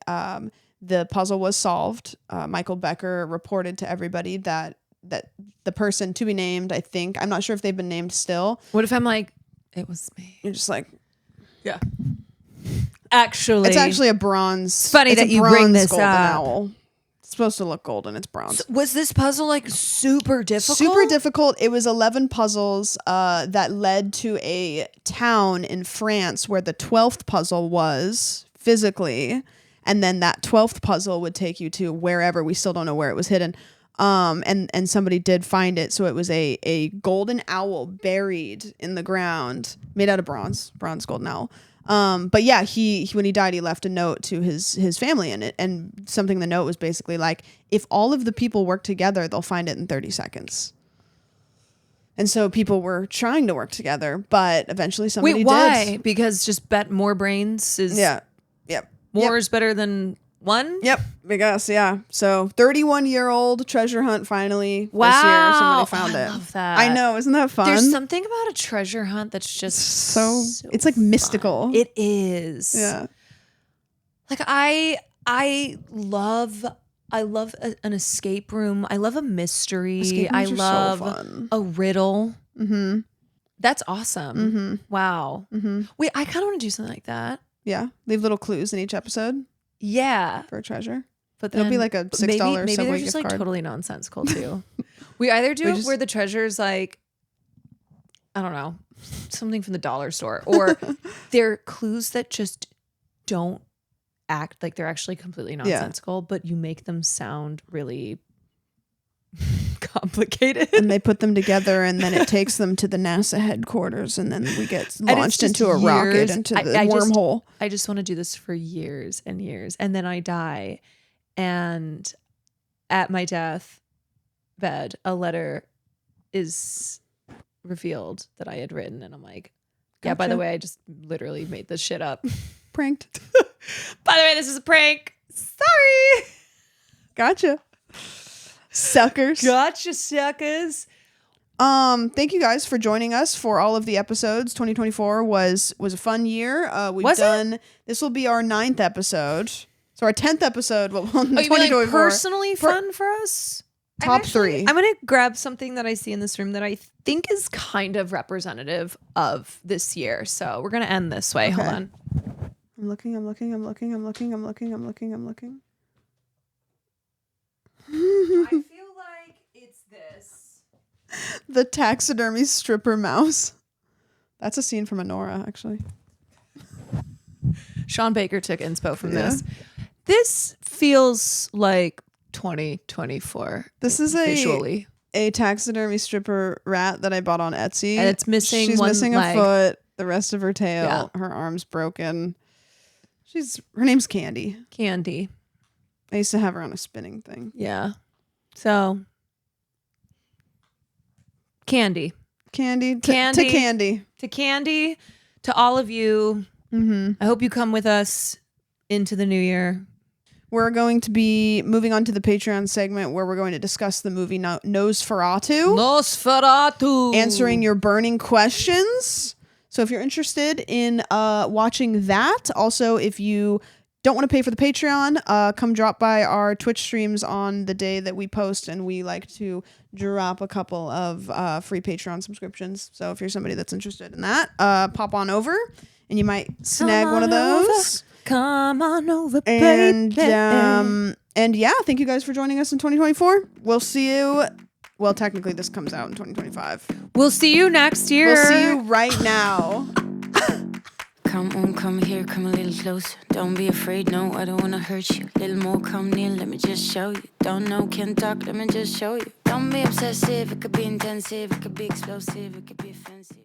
the puzzle was solved. Michael Becker reported to everybody that the person to be named, I think, I'm not sure if they've been named still. What if I'm like, it was me? You're just like, yeah. Actually, it's actually a bronze. It's funny that you bronze bring this golden up. Owl. It's supposed to look golden. It's bronze. So was this puzzle like super difficult? Super difficult. It was 11 puzzles that led to a town in France where the 12th puzzle was physically, and then that 12th puzzle would take you to wherever. We still don't know where it was hidden. And somebody did find it. So it was a golden owl buried in the ground, made out of bronze golden owl. But yeah, he when he died, he left a note to his family in it. And something in the note was basically like, if all of the people work together, they'll find it in 30 seconds. And so people were trying to work together, but eventually somebody Wait, why? did. Because just bet more brains is Yeah. Yep. more is better than one. Yep, I guess, yeah. So 31-year-old treasure hunt finally Wow. this year. Somebody found it. I love that. I know, isn't that fun? There's something about a treasure hunt that's just so it's like mystical. fun. It is. Yeah. Like I love an escape room. I love a mystery. Escape I rooms are so love fun. a riddle. Mm-hmm. That's awesome. Mm-hmm. Wow. Mm-hmm. Wait, I kind of want to do something like that. Yeah. Leave little clues in each episode Yeah. for a treasure. But It'll then be like a $6 maybe Subway they're just gift like card. totally nonsensical too. We either do We it just- where the treasure's like, I don't know, something from the dollar store, or they're clues that just don't act like they're actually completely nonsensical, but you make them sound really complicated. And they put them together, and then it takes them to the NASA headquarters, and then we get it's launched just into a rocket years. into the I just- wormhole. I just want to do this for years and years, and then I die, and at my death bed, a letter is revealed that I had written, and I'm like, yeah, by the Gotcha. way, I just literally made this shit up. Pranked. By the way, this is a prank. Sorry. Gotcha. Suckers. Gotcha, suckers. Thank you guys for joining us for all of the episodes. 2024 was a fun year. Was it? This will be our 9th episode. So our 10th episode will Oh, you mean like 2024. personally fun for us? Top 3. I'm going to grab something that I see in this room that I think is kind of representative of this year. So we're going to end this way. Hold Okay. on. I'm looking. I feel like it's this. The taxidermy stripper mouse. That's a scene from Anora, actually. Sean Baker took inspo from Yeah. this. This feels like 2024. This is visually. a taxidermy stripper rat that I bought on Etsy. And it's missing She's one missing leg. a foot, the rest of her tail, Yeah. her arm's broken. Her name's Candy. Candy. I used to have her on a spinning thing. Yeah. So Candy. Candy. Candy. To Candy. To Candy, to all of you. Mm-hmm. I hope you come with us into the new year. We're going to be moving on to the Patreon segment where we're going to discuss the movie Nosferatu. Nosferatu. Answering your burning questions. So if you're interested in watching that, also if you don't want to pay for the Patreon, come drop by our Twitch streams on the day that we post, and we like to drop a couple of free Patreon subscriptions. So if you're somebody that's interested in that, pop on over and you might snag one of those. Come on over, And baby. and yeah, thank you guys for joining us in 2024. We'll see you. Well, technically this comes out in 2025. We'll see you next year. We'll see you right now. Come on, come here, come a little closer. Don't be afraid, no, I don't wanna hurt you. Little more, come near, let me just show you. Don't know, can't talk, let me just show you. Don't be obsessive, it could be intensive, it could be explosive, it could be offensive.